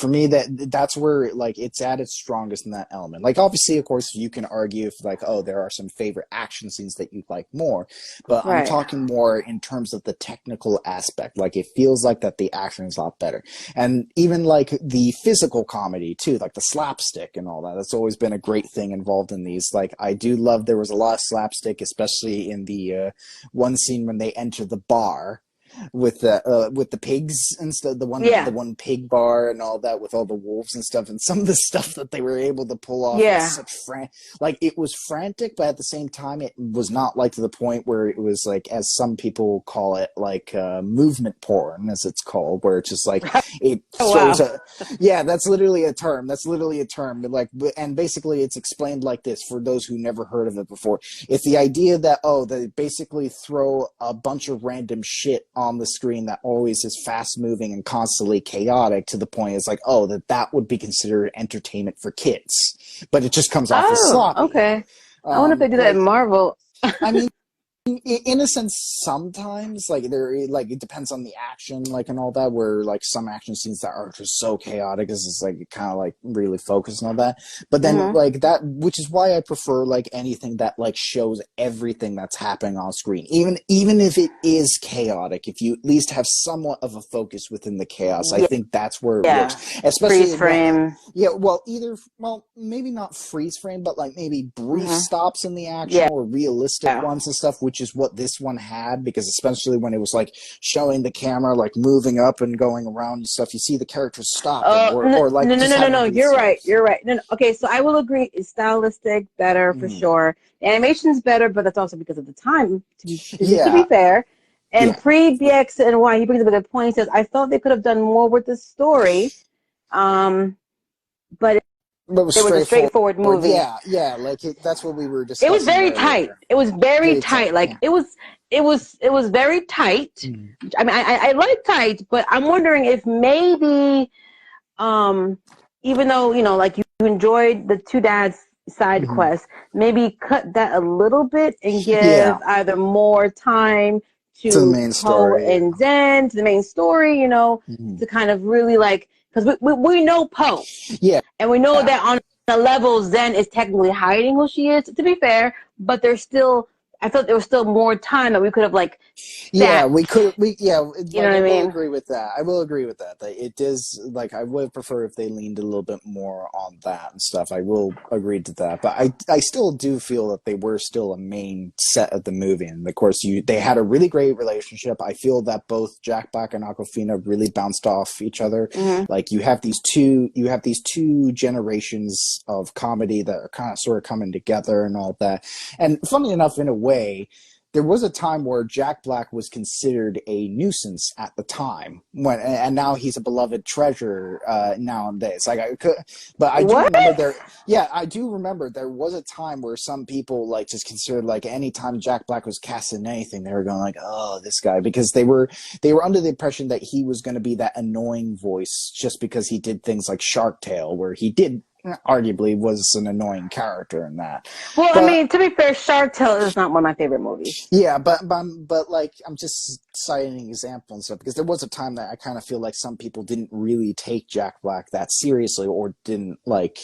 me, that's where like it's at its strongest in that element. Like obviously, of course, you can argue if like, oh, there are some favorite action scenes that you like more, but I'm right. talking more in terms of the technical aspect. Like it feels like that the action is a lot better, and even like the physical comedy too, like the slapstick and all that. That's always been a great thing involved in these. Like I do love there was a lot of slapstick, especially in the one scene when they enter the bar with the pigs and stuff, the Yeah. one pig bar and all that with all the wolves and stuff, and some of the stuff that they were able to pull off was Yeah. such like it was frantic, but at the same time it was not like to the point where it was like, as some people call it, like movement porn, as it's called, where it's just like it Oh shows wow. a, yeah, that's literally a term, like, and basically it's explained like this for those who never heard of it before. It's the idea that, oh, they basically throw a bunch of random shit on the screen that always is fast moving and constantly chaotic, to the point it's like, oh, that would be considered entertainment for kids, but it just comes off as Oh, sloppy. okay. I wonder if they do that in Like, Marvel. I mean, in a sense, sometimes like like it depends on the action, like and all that, where like some action scenes that are just so chaotic is it's like kind of like really focused on that. But then Mm-hmm. like that, which is why I prefer like anything that like shows everything that's happening on screen, even if it is chaotic. If you at least have somewhat of a focus within the chaos, I Yeah. think that's where it works. Yeah. Especially Freeze when, frame. yeah, well, maybe not freeze frame, but like maybe brief Mm-hmm. stops in the action Yeah. or realistic ones and stuff, which is what this one had, because especially when it was like showing the camera like moving up and going around and stuff, you see the characters stopping No, or like no, no, just no, no, having no. these You're stops. right. You're right. No, no. Okay, so I will agree. It's stylistic, better for Mm. sure. The animation's better, but that's also because of the time. To be Yeah, fair, and yeah, pre BX and Y, he brings up a good point. He says, I felt they could have done more with the story, um, but but it was it was a straightforward. straightforward movie. Yeah, like that's what we were It was discussing very tight. earlier. It was very Very tight. tight, Like yeah. it was very tight. Mm. I mean, I like tight, but I'm wondering if maybe, um, even though like you enjoyed the two dads side Mm-hmm. quest, maybe cut that a little bit and Yeah, give either more time to the to main Poe story. and Zen, to the main story. Mm-hmm. To kind of really, like, because we know Poe. Yeah, And we know yeah, that on the level, Zen is technically hiding who she is, to be fair, but there's still I felt there was still more time that we could have like Yeah, sat. we could. You know what I I will mean? agree with that. I will agree with that. That it is like I would prefer if they leaned a little bit more on that and stuff. I will agree to that, but I still do feel that they were still a main set of the movie, and of course they had a really great relationship. I feel that both Jack Black and Awkwafina really bounced off each other. Mm-hmm. Like you have these two generations of comedy that are kind of sort of coming together and all that. And funny enough, in a way, there was a time where Jack Black was considered a nuisance at the time, and now he's a beloved treasure nowadays. But I do What? remember there. Yeah, I do remember there was a time where some people like just considered like any time Jack Black was cast in anything, they were going like, "Oh, this guy," because they were under the impression that he was going to be that annoying voice just because he did things like Shark Tale, where he did arguably was an annoying character in that. Well, I But mean, to be fair, Shark Tale is not one of my favorite movies. yeah, but like I'm just citing an example and stuff because there was a time that I kind of feel like some people didn't really take Jack Black that seriously or didn't like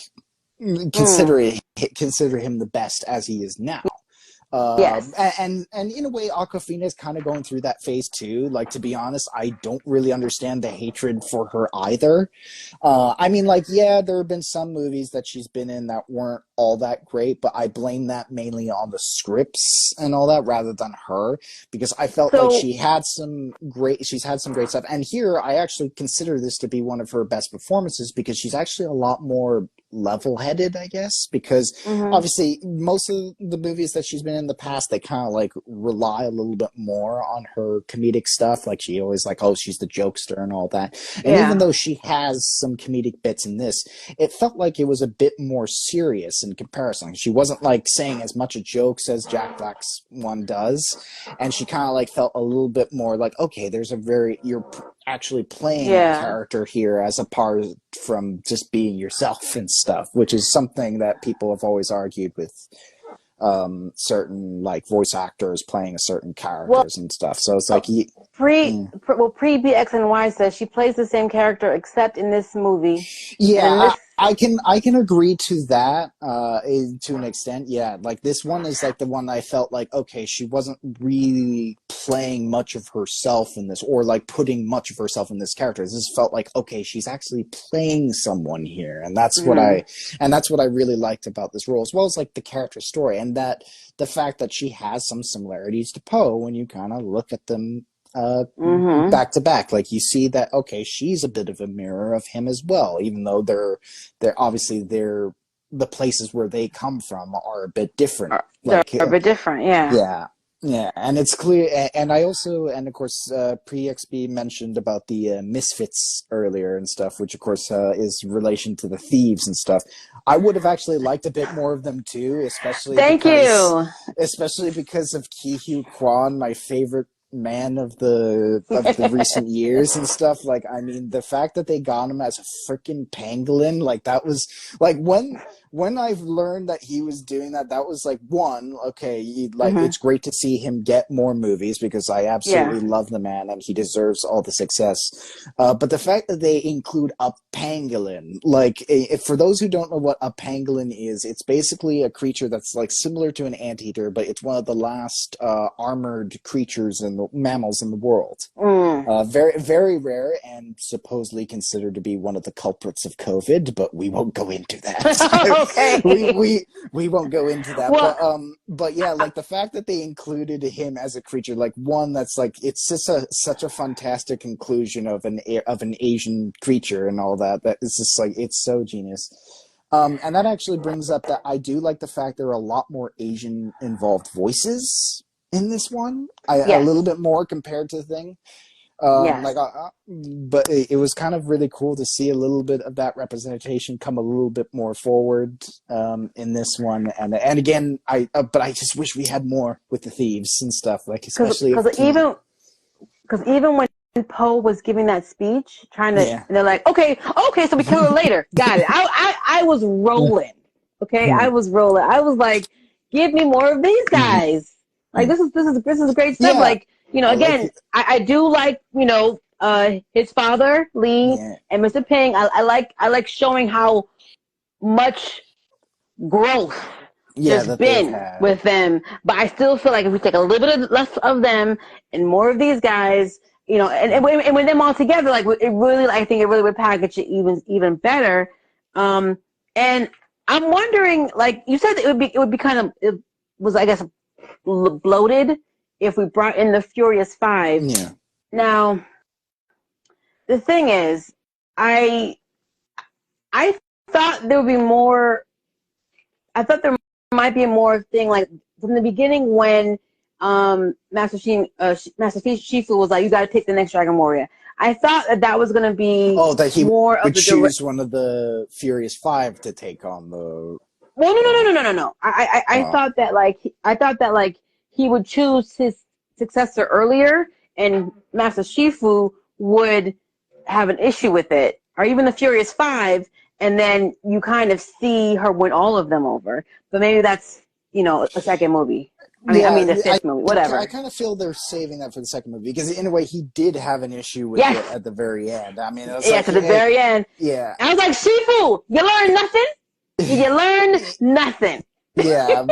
consider him the best as he is now. Yes. And in a way, Awkwafina is kind of going through that phase too. Like, to be honest, I don't really understand the hatred for her either. I mean, like, yeah, there have been some movies that she's been in that weren't all that great, but I blame that mainly on the scripts and all that rather than her, because I felt like So, she's had some great stuff. And here, I actually consider this to be one of her best performances because she's actually a lot more level-headed, I guess, because obviously most of the movies that she's been in the past, they kind of like rely a little bit more on her comedic stuff. Like she always like, oh, she's the jokester and all that. And even though she has some comedic bits in this, it felt like it was a bit more serious in comparison. She wasn't like saying as much of jokes as Jack Black's one does, and she kind of like felt a little bit more like, okay, you're actually playing a character here as apart from just being yourself and stuff, which is something that people have always argued with certain like voice actors playing a certain characters and stuff. So it's like pre BX and Y says she plays the same character except in this movie. And yeah, this I can agree to that to an extent. Yeah, like this one is like the one I felt like, okay, she wasn't really playing much of herself in this, or like putting much of herself in this character. This felt like, okay, she's actually playing someone here, and that's what I really liked about this role, as well as like the character story, and that the fact that she has some similarities to Poe when you kind of look at them back to back. Like you see that, okay, she's a bit of a mirror of him as well, even though they're obviously the places where they come from are a bit different. they're a bit different, Yeah, and it's clear, and I also, and of course, Pre-XB mentioned about the misfits earlier and stuff, which of course is relation to the thieves and stuff. I would have actually liked a bit more of them too, especially because of Ki Hugh Kwan, my favorite man of the recent years and stuff. Like, I mean, the fact that they got him as a freaking pangolin, like that was like when I've learned that he was doing that, that was like it's great to see him get more movies because I absolutely love the man and he deserves all the success. But the fact that they include a pangolin, like for those who don't know what a pangolin is, it's basically a creature that's like similar to an anteater, but it's one of the last armored creatures and mammals in the world. Very, very rare and supposedly considered to be one of the culprits of COVID, but we won't go into that. Okay. we won't go into that. Well, but yeah, like the fact that they included him as a creature, like one that's like, it's just such a fantastic inclusion of an Asian creature and all that. That it's just like, it's so genius. And that actually brings up that I do like the fact there are a lot more Asian involved voices in this one. A little bit more compared to the thing. But it was kind of really cool to see a little bit of that representation come a little bit more forward in this one. And again, but I just wish we had more with the thieves and stuff, like especially because even when Poe was giving that speech, trying to, and they're like, okay, so we kill her later. Got it. I was rolling. Okay, I was rolling. I was like, give me more of these guys. Like this is great stuff. Yeah. Like, you know, again, I do like, you know, his father, Lee, and Mr. Ping. I like showing how much growth Yeah, just that they've been had. with them. But I still feel like if we take a little bit less of them and more of these guys, you know, and with them all together, like it really, I think it really would package it even better. And I'm wondering, like you said, it would be kind of, it was, I guess, bloated if we brought in the Furious Five. Yeah. Now, the thing is, I thought there would be more. I thought there might be more thing like from the beginning when Master Shifu was like, "You got to pick the next Dragon Warrior." I thought that was going to be That he more of would the choose one of the Furious Five to take on the. Well, no. I thought that like he would choose his successor earlier, and Master Shifu would have an issue with it, or even the Furious Five, and then you kind of see her win all of them over. But maybe that's a second movie. I mean the fifth movie, whatever. I kind of feel they're saving that for the second movie because in a way he did have an issue with Yes. it at the very end. I mean, it was Yes, like, at the very end. Yeah. I was like, Shifu, you learn nothing. You learn nothing. Yeah,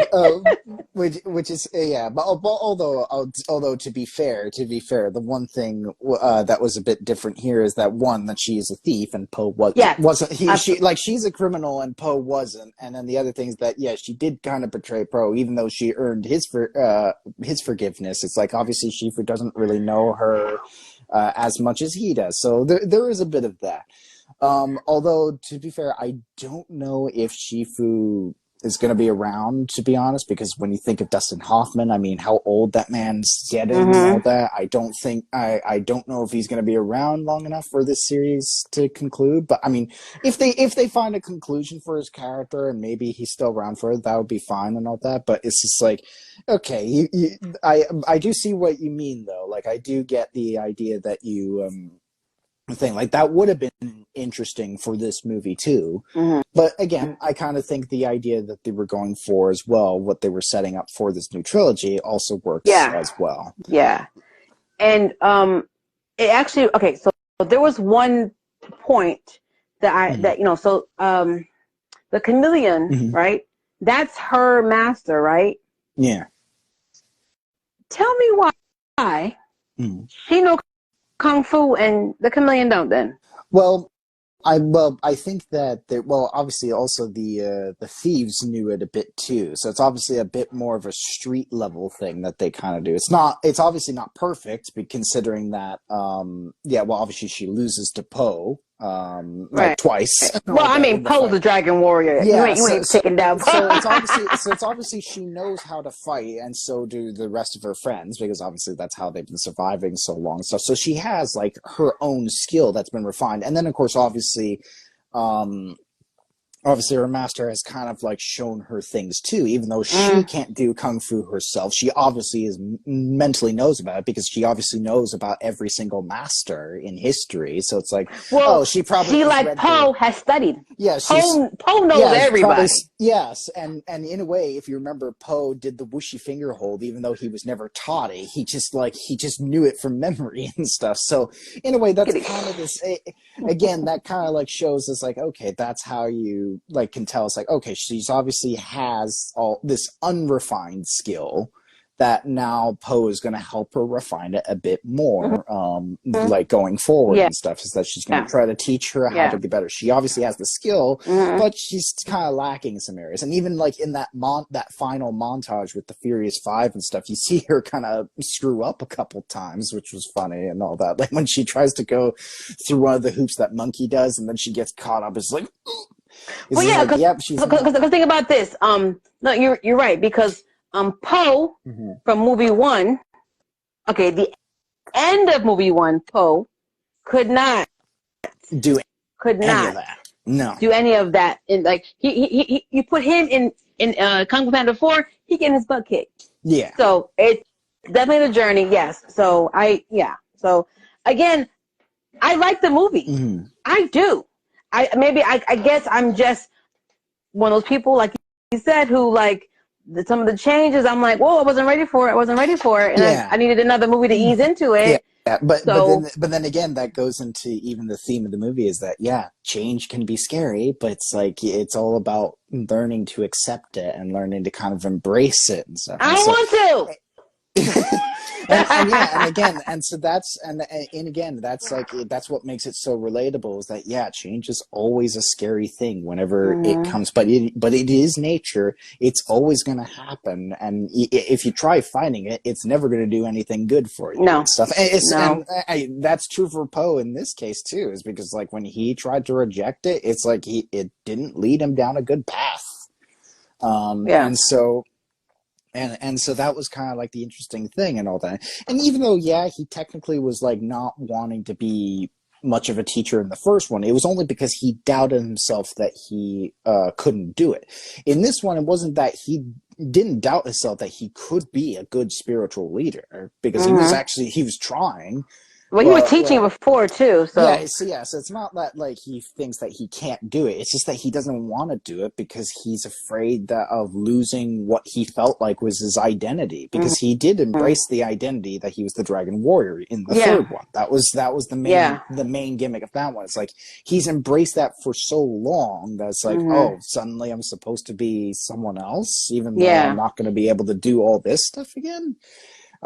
which is but although to be fair, the one thing that was a bit different here is that one, that she is a thief and Poe wasn't. She's a criminal and Poe wasn't, and then the other thing is that she did kind of betray Poe even though she earned his forgiveness. It's like obviously Shifu doesn't really know her as much as he does, so there is a bit of that. Although to be fair, I don't know if Shifu is going to be around, to be honest, because when you think of Dustin Hoffman, I mean, how old that man's getting and all that. I don't know if he's going to be around long enough for this series to conclude. But I mean, if they find a conclusion for his character and maybe he's still around for it, that would be fine and all that. But it's just like, okay, I do see what you mean though. Like I do get the idea that you thing like that would have been interesting for this movie too. But again, I kind of think the idea that they were going for as well, what they were setting up for this new trilogy, also works as well. Yeah, and it actually So there was one point that the chameleon, right? That's her master, right? Yeah. Tell me why she knows Kung Fu and the chameleon don't then? Well, I think that obviously also the thieves knew it a bit too. So it's obviously a bit more of a street level thing that they kind of do. It's obviously not perfect, but considering that obviously she loses to Poe like twice. Well, I mean, Poe's a dragon warrior. Yeah, you ain't taking down Poe. So it's obviously she knows how to fight, and so do the rest of her friends, because obviously that's how they've been surviving so long and stuff. So she has like her own skill that's been refined, and then of course obviously her master has kind of like shown her things too, even though she can't do kung fu herself. She obviously mentally knows about it because she obviously knows about every single master in history. So it's like, she like Poe has studied. Yeah, Poe knows everybody. Yes, and in a way, if you remember, Poe did the whooshy finger hold, even though he was never taught it. He just knew it from memory and stuff. So in a way, that's kind of this. Again, that kind of like shows us like, okay, that's how you like can tell us like, okay, she's obviously has all this unrefined skill that now Poe is going to help her refine it a bit more, like going forward and stuff. Is that she's going to try to teach her how to get better. She obviously has the skill, but she's kind of lacking in some areas. And even like in that final montage with the Furious Five and stuff, you see her kind of screw up a couple times, which was funny and all that. Like when she tries to go through one of the hoops that Monkey does, and then she gets caught up. It's like, because think about this. No, you're right, because Poe from movie one, the end of movie one, Poe could not do any of that. No, do any of that. In like he you put him in Kung Fu Panda 4, he getting his butt kicked. Yeah. So it's definitely the journey. Yes. So So again, I like the movie. I do. I guess I'm just one of those people, like you said, who like some of the changes. I'm like, whoa, I wasn't ready for it. And I needed another movie to ease into it. Yeah, So but then again, that goes into even the theme of the movie is that yeah, change can be scary, but it's like it's all about learning to accept it and learning to kind of embrace it and stuff. I And don't so want and yeah, and to. again, and so that's and again, that's like that's what makes it so relatable is that yeah, change is always a scary thing whenever it Hmm. comes, but it is nature. It's always going to happen, and if you try fighting it, it's never going to do anything good for you and No, stuff. And it's no. that's true for Poe in this case too, is because like when he tried to reject it, it's like it didn't lead him down a good path. Yeah. And so and so that was kind of like the interesting thing and all that. And even though, yeah, he technically was like not wanting to be much of a teacher in the first one, it was only because he doubted himself that he couldn't do it. In this one, it wasn't that he didn't doubt himself that he could be a good spiritual leader because Hmm. he was trying, Well, he was but teaching before too, so. yeah, so it's not that like he thinks that he can't do it. It's just that he doesn't want to do it because he's afraid that of losing what he felt like was his identity. Hmm. Because he did embrace the identity that he was the Dragon Warrior in the Yeah, third one. That was yeah. the main gimmick of that one. It's like he's embraced that for so long that it's like, Hmm. oh, suddenly I'm supposed to be someone else, even though I'm Yeah, not going to be able to do all this stuff again,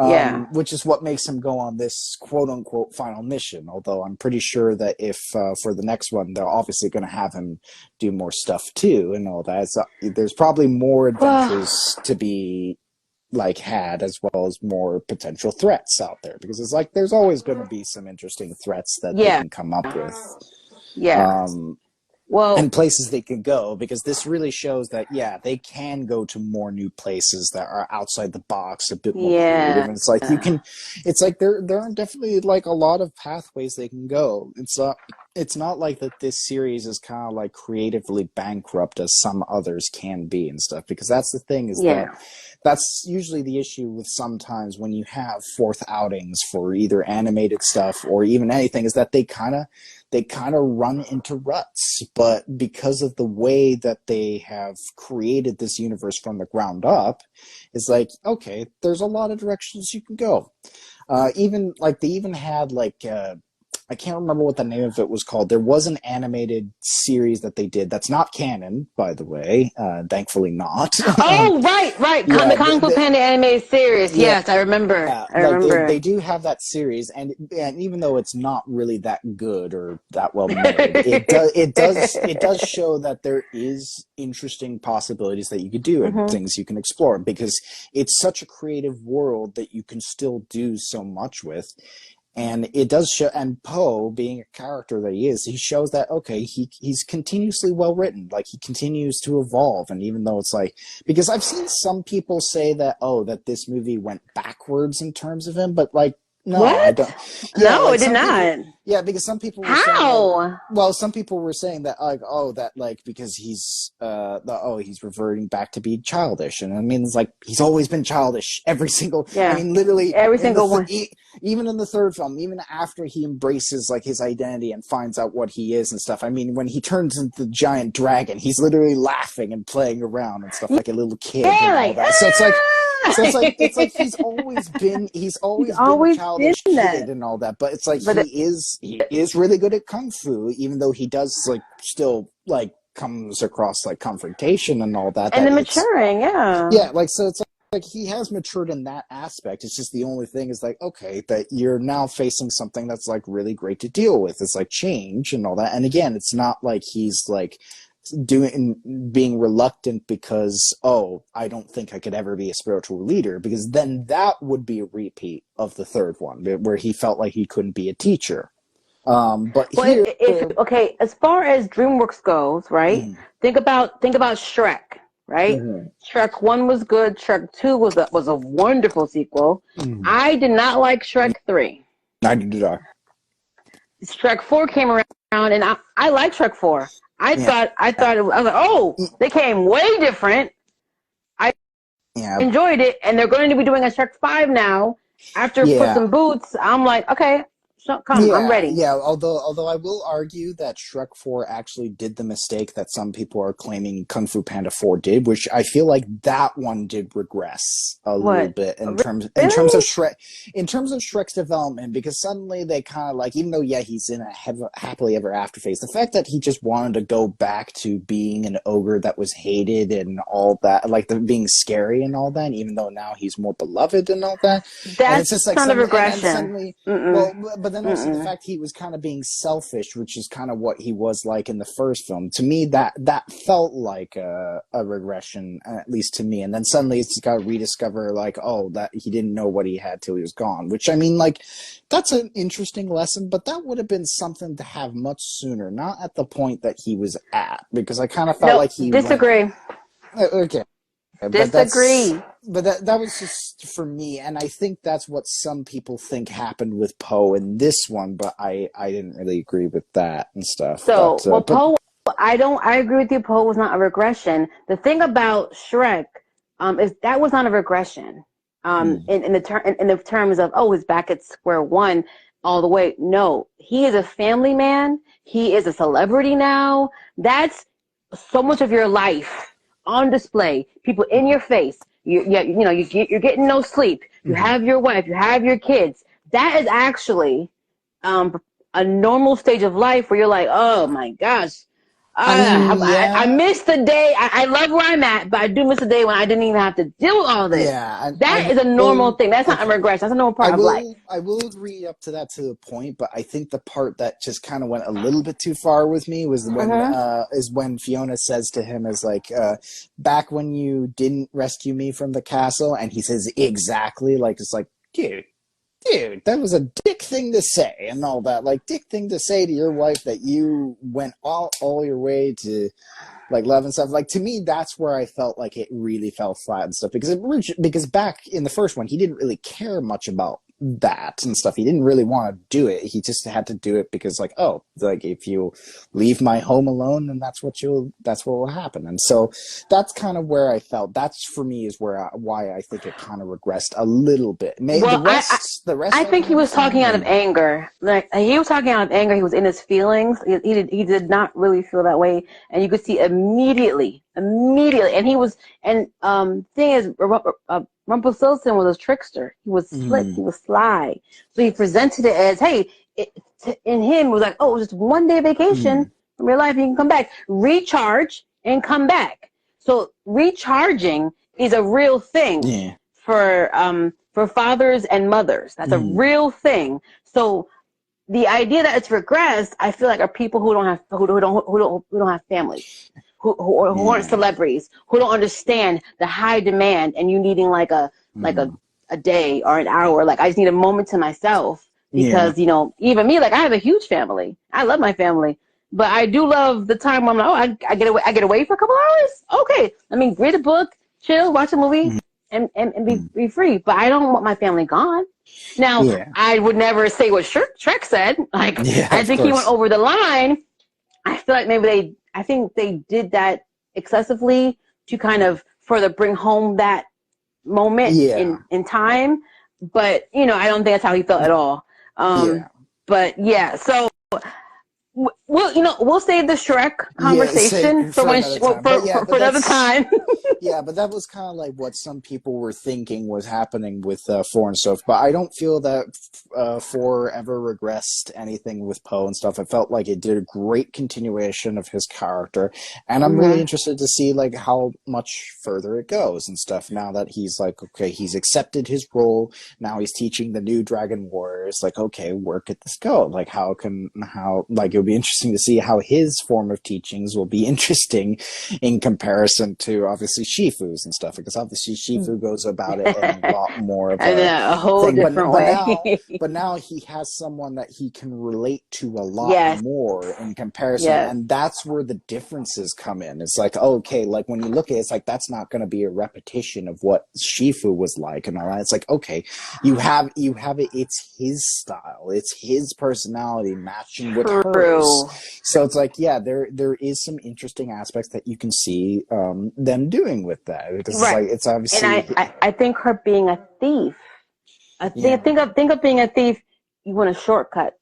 yeah. which is what makes him go on this quote unquote final mission. Although I'm pretty sure that if for the next one, they're obviously going to have him do more stuff too and all that. So there's probably more Well, adventures to be like had as well as more potential threats out there because it's like there's always going to be some interesting threats that they yeah, can come up with. yeah. Um, Well, and places they can go because this really shows that yeah they can go to more new places that are outside the box a bit more creative yeah. and it's like you can it's like there are definitely like a lot of pathways they can go. It's not like that this series is kind of like creatively bankrupt as some others can be and stuff because that's the thing is that Yeah. that's usually the issue with sometimes when you have fourth outings for either animated stuff or even anything is that they kind of run into ruts. But because of the way that they have created this universe from the ground up, it's like, okay, there's a lot of directions you can go. Even like they even had like I can't remember what the name of it was called. There was an animated series that they did that's not canon, by the way. Thankfully not. Oh, right, right. Yeah, The Kung Fu Panda animated series. yeah, Yes, I remember. I like remember. they do have that series, and even though it's not really that good or that well made, it does show that there is interesting possibilities that you could do and Hmm. things you can explore because it's such a creative world that you can still do so much with. And it does show, and Poe, being a character that he is, he shows that okay, he's continuously well written, like he continues to evolve. And even though it's like, because I've seen some people say that oh, that this movie went backwards in terms of him, but like no, I don't. What? Yeah, No, like it did some people, not. yeah, because some people were saying like, How? well, some people were saying that like oh, that like because he's he's reverting back to be childish, and I mean it's like he's always been childish every single. I Yeah. mean, literally Every in single one. even in the third film, even after he embraces like his identity and finds out what he is and stuff. I mean, when he turns into the giant dragon, he's literally laughing and playing around and stuff like a little kid Yeah, and all like, that. So it's like he's he's always been a always been childish that. kid and all that. But it's like But he is really good at kung fu, even though he does like still like comes across like confrontation and all that. and That the it's maturing, yeah. yeah, like so it's like he has matured in that aspect. It's just the only thing is like, okay, that you're now facing something that's like really great to deal with. It's like change and all that. And again, it's not like he's like being reluctant because oh, I don't think I could ever be a spiritual leader, because then that would be a repeat of the third one where he felt like he couldn't be a teacher. But Well, here, if okay, as far as DreamWorks goes, right? mm, Think about Shrek, right? mhm, Shrek 1 was good. Shrek 2 was a wonderful sequel. mm, I did not like Shrek 3. I did Shrek 4 came around, and I liked Shrek 4. yeah, I was like, oh, they came way different. I yeah, enjoyed it, and they're going to be doing a Shrek 5 now after Puss yeah. in Boots. I'm like, okay, So come, I'm Yeah, ready. yeah. Although I will argue that Shrek 4 actually did the mistake that some people are claiming Kung Fu Panda 4 did, which I feel like that one did regress a little What? bit Really? in terms of Shrek's development, because suddenly they kind of like, even though yeah he's in a happily ever after phase, the fact that he just wanted to go back to being an ogre that was hated and all that, like the being scary and all that, even though now he's more beloved and all that, and it's That's just like not a suddenly and regression. suddenly. Mm-mm. Well, but then also the Mm-mm. fact he was kind of being selfish, which is kind of what he was like in the first film. To me, that felt like a regression, at least to me. And then suddenly it's got to rediscover, like, oh, that he didn't know what he had till he was gone. Which I mean, like, that's an interesting lesson, but that would have been something to have much sooner, not at the point that he was at, because I kind of felt Nope. like he went. Disagree. Okay, but Disagree. that was just for me, and I think that's what some people think happened with Poe in this one, but I didn't really agree with that and stuff. So, well, But Poe, I agree with you. Poe was not a regression. The thing about Shrek, is that was not a regression. mm, In the terms of, oh, he's back at square one all the way. No, he is a family man. He is a celebrity now. That's so much of your life on display. People in your face. You're getting no sleep. You mm. have your wife. You have your kids. That is actually um, a normal stage of life where you're like, oh my gosh, I mean, I yeah, miss the day. I love where I'm at, but I do miss the day when I didn't even have to deal with all this. yeah, That is a normal will. thing. That's not a Okay, regression. That's a normal part of life. I will agree up to that to the point, but I think the part that just kind of went a little bit too far with me was Mm-hmm. when Fiona says to him is like back when you didn't rescue me from the castle, and he says exactly, like it's like dude, that was a dick thing to say and all that, like dick thing to say to your wife that you went all your way to like love and stuff. Like to me, that's where I felt like it really fell flat and stuff, because back in the first one, he didn't really care much about that and stuff. He didn't really want to do it. He just had to do it because like, oh, like if you leave my home alone, then that's what will happen. And so that's kind of where I felt. That's for me is why I think it kind of regressed a little bit. Well, The rest I I think can he was talking understand. out of And anger. Like he was talking out of anger. He was in his feelings. He did not really feel that way, and you could see immediately. And he was. And thing is, Rumpelstiltskin was a trickster. He was slick. He mm, was sly. So he presented it as, hey, in him it was like, oh, it was just one day vacation mm, from your life. You can come back, recharge, and come back. So recharging is a real thing yeah, for fathers and mothers. That's a mm, real thing. So the idea that it's regressed, I feel like, are people who don't have families, who aren't yeah, celebrities, who don't understand the high demand, and you needing like mm, a day or an hour. Like I just need a moment to myself yeah, because even me, like I have a huge family. I love my family. But I do love the time when I'm like, oh, I get away for a couple hours. Okay, let me read a book, chill, watch a movie, mm, and mm, be free. But I don't want my family gone. Now, yeah, I would never say what Shrek said. Like, yeah, I of think he went course. over the line. I feel like I think they did that excessively to kind of further bring home that moment Yeah, in time. But, I don't think that's how he felt at all. yeah, But yeah, so we'll save the Shrek yeah. Say conversation for for another time, but yeah, for but another that's time. yeah, but that was kind of like what some people were thinking was happening with four and stuff. But I don't feel that four ever regressed anything with Poe and stuff. I felt like it did a great continuation of his character, and I'm really Hmm. interested to see like how much further it goes and stuff. Now that he's like, okay, he's accepted his role. Now he's teaching the new Dragon Warriors. Like, okay, where could this go? Like, how like it'll be interesting to see how his form of teachings will be interesting in comparison to obviously Shifu's and stuff, because obviously Shifu goes about it in a lot more of And a a whole thing. different way. But now he has someone that he can relate to a lot Yes, more in comparison, yes. and that's where the differences come in. It's like, okay, like when you look at it, it's like that's not going to be a repetition of what Shifu was like and all that. It's like, okay, you have it. It's his style, it's his personality matching with hers. True. So it's like, yeah, there is some interesting aspects that you can see them doing with that, because it's Right. like it's And obviously I think her being a thief. yeah, Think of being a thief. you want a shortcut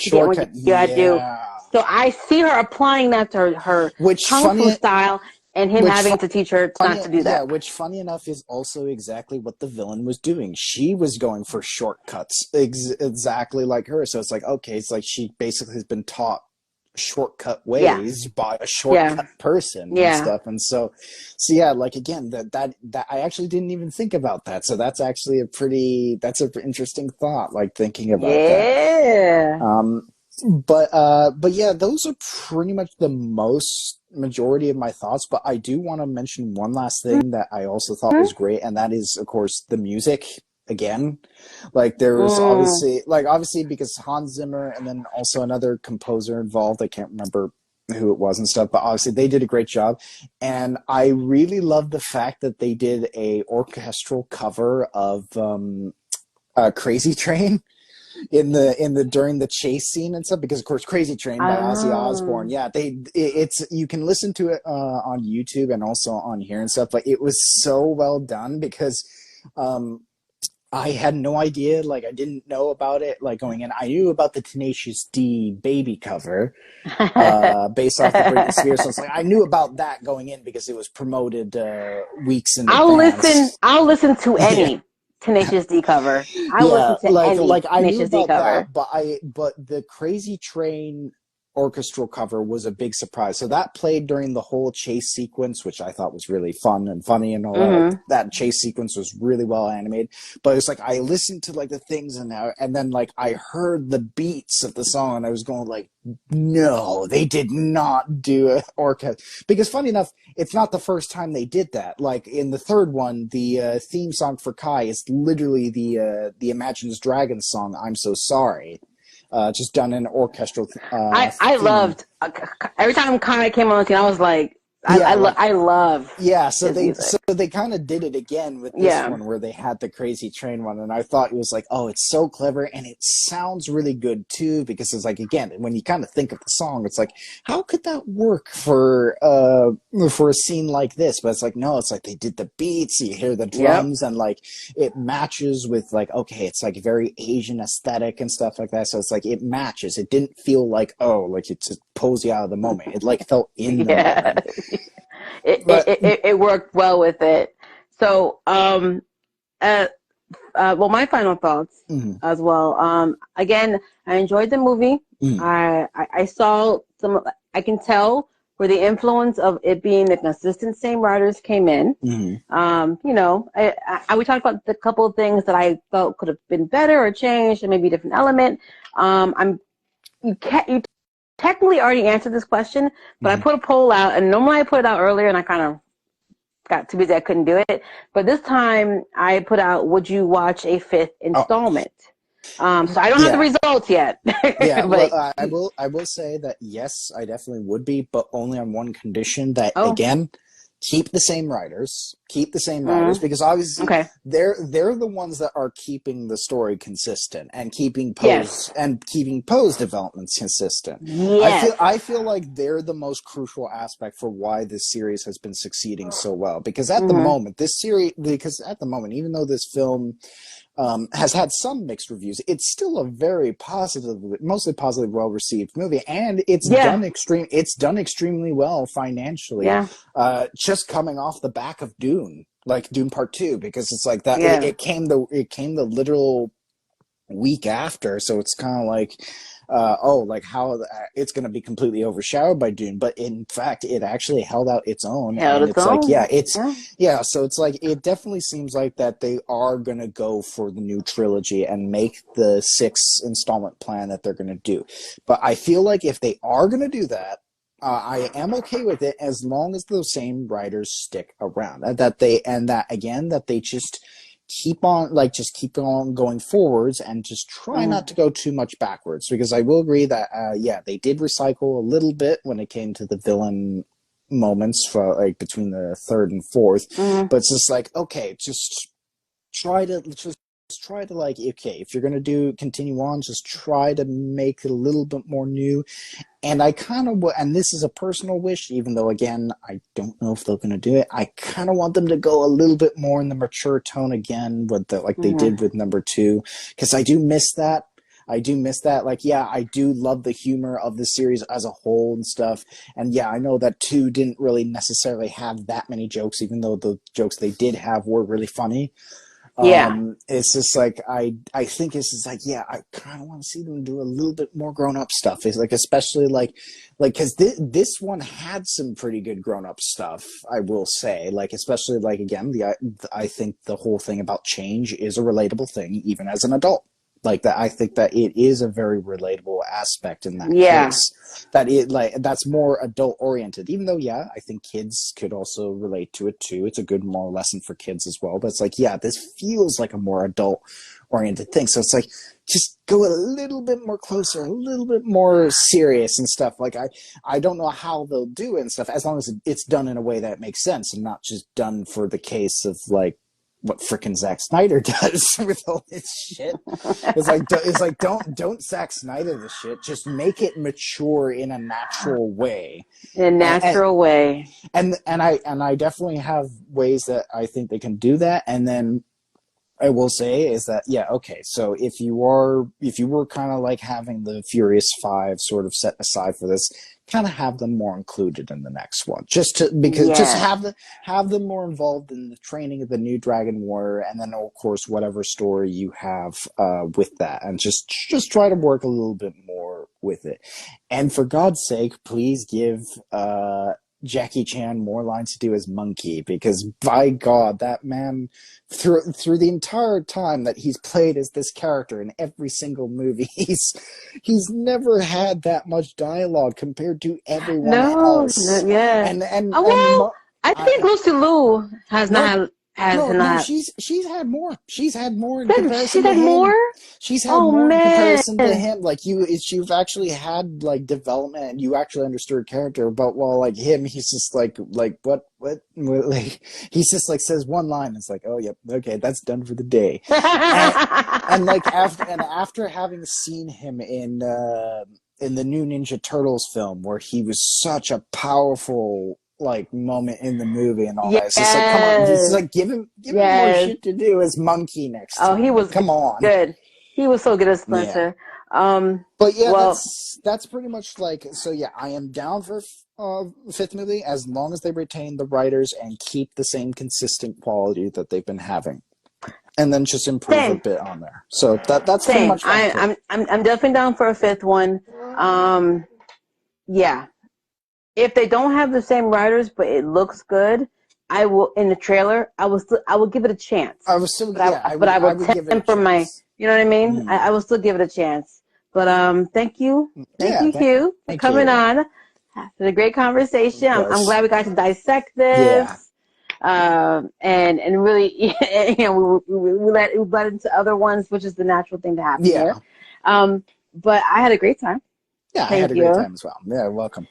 to get what Shortcut, you gotta do. yeah. So I see her applying that to her Which kung fu funny, style, and him which having to teach her not funny, to do yeah, that. which funny enough is also exactly what the villain was doing. She was going for shortcuts, exactly like her. So it's like, okay, it's like she basically has been taught shortcut Yeah, ways by a yeah, shortcut person and yeah. stuff. And so yeah, like again, that I actually didn't even think about that. So that's actually that's an interesting thought, like thinking about that. Yeah. Um, but yeah, those are pretty much the majority of my thoughts. But I do want to mention one last thing that I also thought was great, and that is, of course, the music. Again, like there was Mm. obviously because Hans Zimmer and then also another composer involved. I can't remember who it was and stuff, but obviously they did a great job. And I really love the fact that they did a orchestral cover of Crazy Train in the during the chase scene and stuff, because of course Crazy Train by Ozzy Osbourne, Um, yeah, it's you can listen to it on YouTube and also on here and stuff, but it was so well done because um I had no idea, like I didn't know about it like going in. I knew about the Tenacious D Baby cover based off the Britney Spears, so it's like I knew about that going in because it was promoted weeks in advance. I'll listen to Yeah. any Tenacious D cover. I will Yeah, listen to any I knew Tenacious D about cover. that, but the Crazy Train orchestral cover was a big surprise. So that played during the whole chase sequence, which I thought was really fun and funny and all that. Like Mm-hmm. that chase sequence was really well animated. But it's like I listened to like the things and then like I heard the beats of the song and I was going like, no, they did not do an orchestra. Because funny enough, it's not the first time they did that. Like in the third one, the theme song for Kai is literally the Imagine Dragons song "I'm So Sorry," just done in orchestral I theme. loved every time Kai came on the scene. I was like, Yeah, like I love yeah, his so music. they kind of did it again with this Yeah. one where they had the Crazy Train one, and I thought it was like, oh, it's so clever, and it sounds really good too because it's like again when you kind of think of the song, it's like how could that work for a scene like this? But it's like no, it's like they did the beats, you hear the Yep. drums, and like it matches with like okay, it's like very Asian aesthetic and stuff like that. So it's like it matches. It didn't feel like oh, like it just pulls you out of the moment. It like felt in the Yeah. moment. But It worked well with it. So, uh, well, my final thoughts mm, as well. Again, I enjoyed the movie. mm, I saw some. I can tell where the influence of it being the consistent same writers came in. mm. You know, we talked about the couple of things that I felt could have been better or changed, or maybe a different element. I'm you technically already answered this question, but I Mhm. put a poll out, and normally I put it out earlier, and I kind of got too busy, I couldn't do it. But this time I put out, would you watch a fifth Oh, installment? So I don't have the yeah, results yet, yeah. Well, but I will say that yes, I definitely would be, but only on one condition. That oh, again, keep the same writers, mm, because obviously okay, they're the ones that are keeping the story consistent and yes, keeping Poe's developments consistent. yes, I feel like they're the most crucial aspect for why this series has been succeeding so well. mm-hmm. Because at the moment, even though this film has had some mixed reviews. It's still a very positive, mostly positively well received movie, and Yeah, it's done extremely well financially. yeah, Just coming off the back of Dune, like Dune Part Two, because it's like that. yeah. It came the literal week after, so it's kind of like like how it's going to be completely overshadowed by Dune, but in fact it actually held out its own, Held and its it's like own. Yeah. so it's like it definitely seems like that they are going to go for the new trilogy and make the 6 installment plan that they're going to do. But I feel like if they are going to do that, I am okay with it as long as those same writers stick around. That they just keep on going forwards and just try Mm-hmm. not to go too much backwards, because I will agree that yeah, they did recycle a little bit when it came to the villain moments for like between the third and fourth, Mm-hmm. but it's just like okay, just try to just try to like, okay, if you're going to continue on, just try to make it a little bit more new. And I kind of, and this is a personal wish, even though, again, I don't know if they're going to do it. I kind of want them to go a little bit more in the mature tone again, like they did with number 2, because I do miss that. I do miss that. Like, yeah, I do love the humor of the series as a whole and stuff. And yeah, I know that 2 didn't really necessarily have that many jokes, even though the jokes they did have were really funny. It's just like, I think it's just like, yeah, I kind of want to see them do a little bit more grown up stuff. It's like, especially like, cause this one had some pretty good grown up stuff, I will say, like, especially like, again, I think the whole thing about change is a relatable thing, even as an adult. Like that, I think that it is a very relatable aspect in that case. That that's more adult oriented. Even though, yeah, I think kids could also relate to it too. It's a good moral lesson for kids as well. But it's like, yeah, this feels like a more adult oriented thing. So it's like, just go a little bit more closer, a little bit more serious and stuff. Like I don't know how they'll do it and stuff, as long as it's done in a way that makes sense and not just done for the case of like what frickin' Zack Snyder does with all this shit. It's like don't Zack Snyder this shit. Just make it mature in a natural way. In a natural way. And I definitely have ways that I think they can do that. And then I will say is that, yeah, okay, so if you were kind of like having the Furious 5 sort of set aside for this, kind of have them more included in the next one, just have them more involved in the training of the new Dragon Warrior, and then of course whatever story you have with that, and just try to work a little bit more with it. And for God's sake, please give Jackie Chan more lines to do as Monkey, because by God, that man, through the entire time that he's played as this character in every single movie, he's never had that much dialogue compared to everyone else. I think Lucy Liu has not. She's had more. She's had more in comparison she's had to him. More? She's had more in comparison to him. Like you've actually had like development, and you actually understood her character. But while like him, he's just like what like he's just like says one line. It's like, oh yep, okay, that's done for the day. and like after having seen him in the new Ninja Turtles film, where he was such a powerful like moment in the movie and all that. It's just like, come on, just like give him more shit to do as Monkey next time. Oh, he was come on. Good. He was so good as Splinter. Yeah. But yeah, that's pretty much like, so yeah, I am down for fifth movie as long as they retain the writers and keep the same consistent quality that they've been having. And then just improve a bit on there. So that's pretty much I'm definitely down for a fifth one. Yeah. If they don't have the same writers, but it looks good, I will. In the trailer, I will give it a chance. I was still, I will temper my. You know what I mean? I will still give it a chance. But thank you, Hugh, for coming on. It's a great conversation. I'm glad we got to dissect this. Yeah. And really, we let into other ones, which is the natural thing to happen here. But I had a great time. Yeah, I had a great time as well. Yeah, welcome.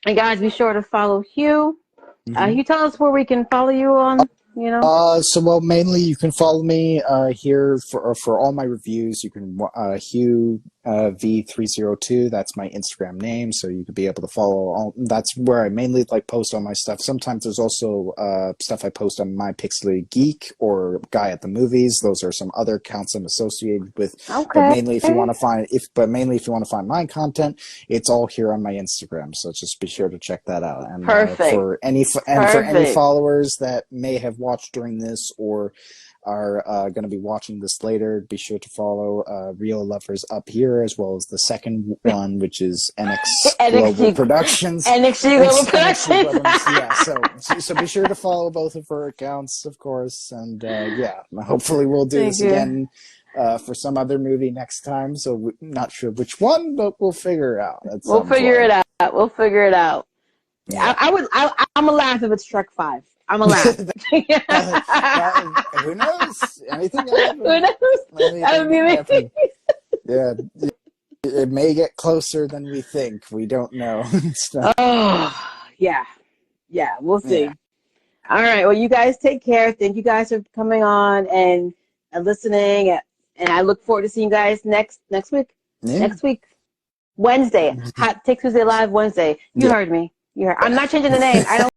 And guys, be sure to follow Hugh. Hugh, tell us where we can follow you on. Mainly you can follow me here for all my reviews. You can Hugh V302. That's my Instagram name, so you could be able to follow. That's where I mainly like post all my stuff. Sometimes there's also stuff I post on My Pixelated Geek or Guy at the Movies. Those are some other accounts I'm associated with. Okay. But mainly if you want to find my content, it's all here on my Instagram. So just be sure to check that out. And for any followers that may have watched during this or are going to be watching this later, be sure to follow Real Lovers up here, as well as the second one, which is NXG Global Productions. NXG Global Productions. Yeah, so be sure to follow both of her accounts, of course, and hopefully we'll do this again for some other movie next time. So we're not sure which one, but we'll figure it out. We'll figure it out. Yeah. I'm gonna laugh if it's Shrek 5. I'm gonna laugh. Who knows? Anything can Who knows? That would be amazing. Yeah, it may get closer than we think. We don't know. Yeah, we'll see. Yeah. All right. Well, you guys take care. Thank you guys for coming on, and listening, and I look forward to seeing you guys next week. Yeah. Next week, Wednesday, Hot Take Tuesday Live Wednesday. You heard me. I'm not changing the name. I don't.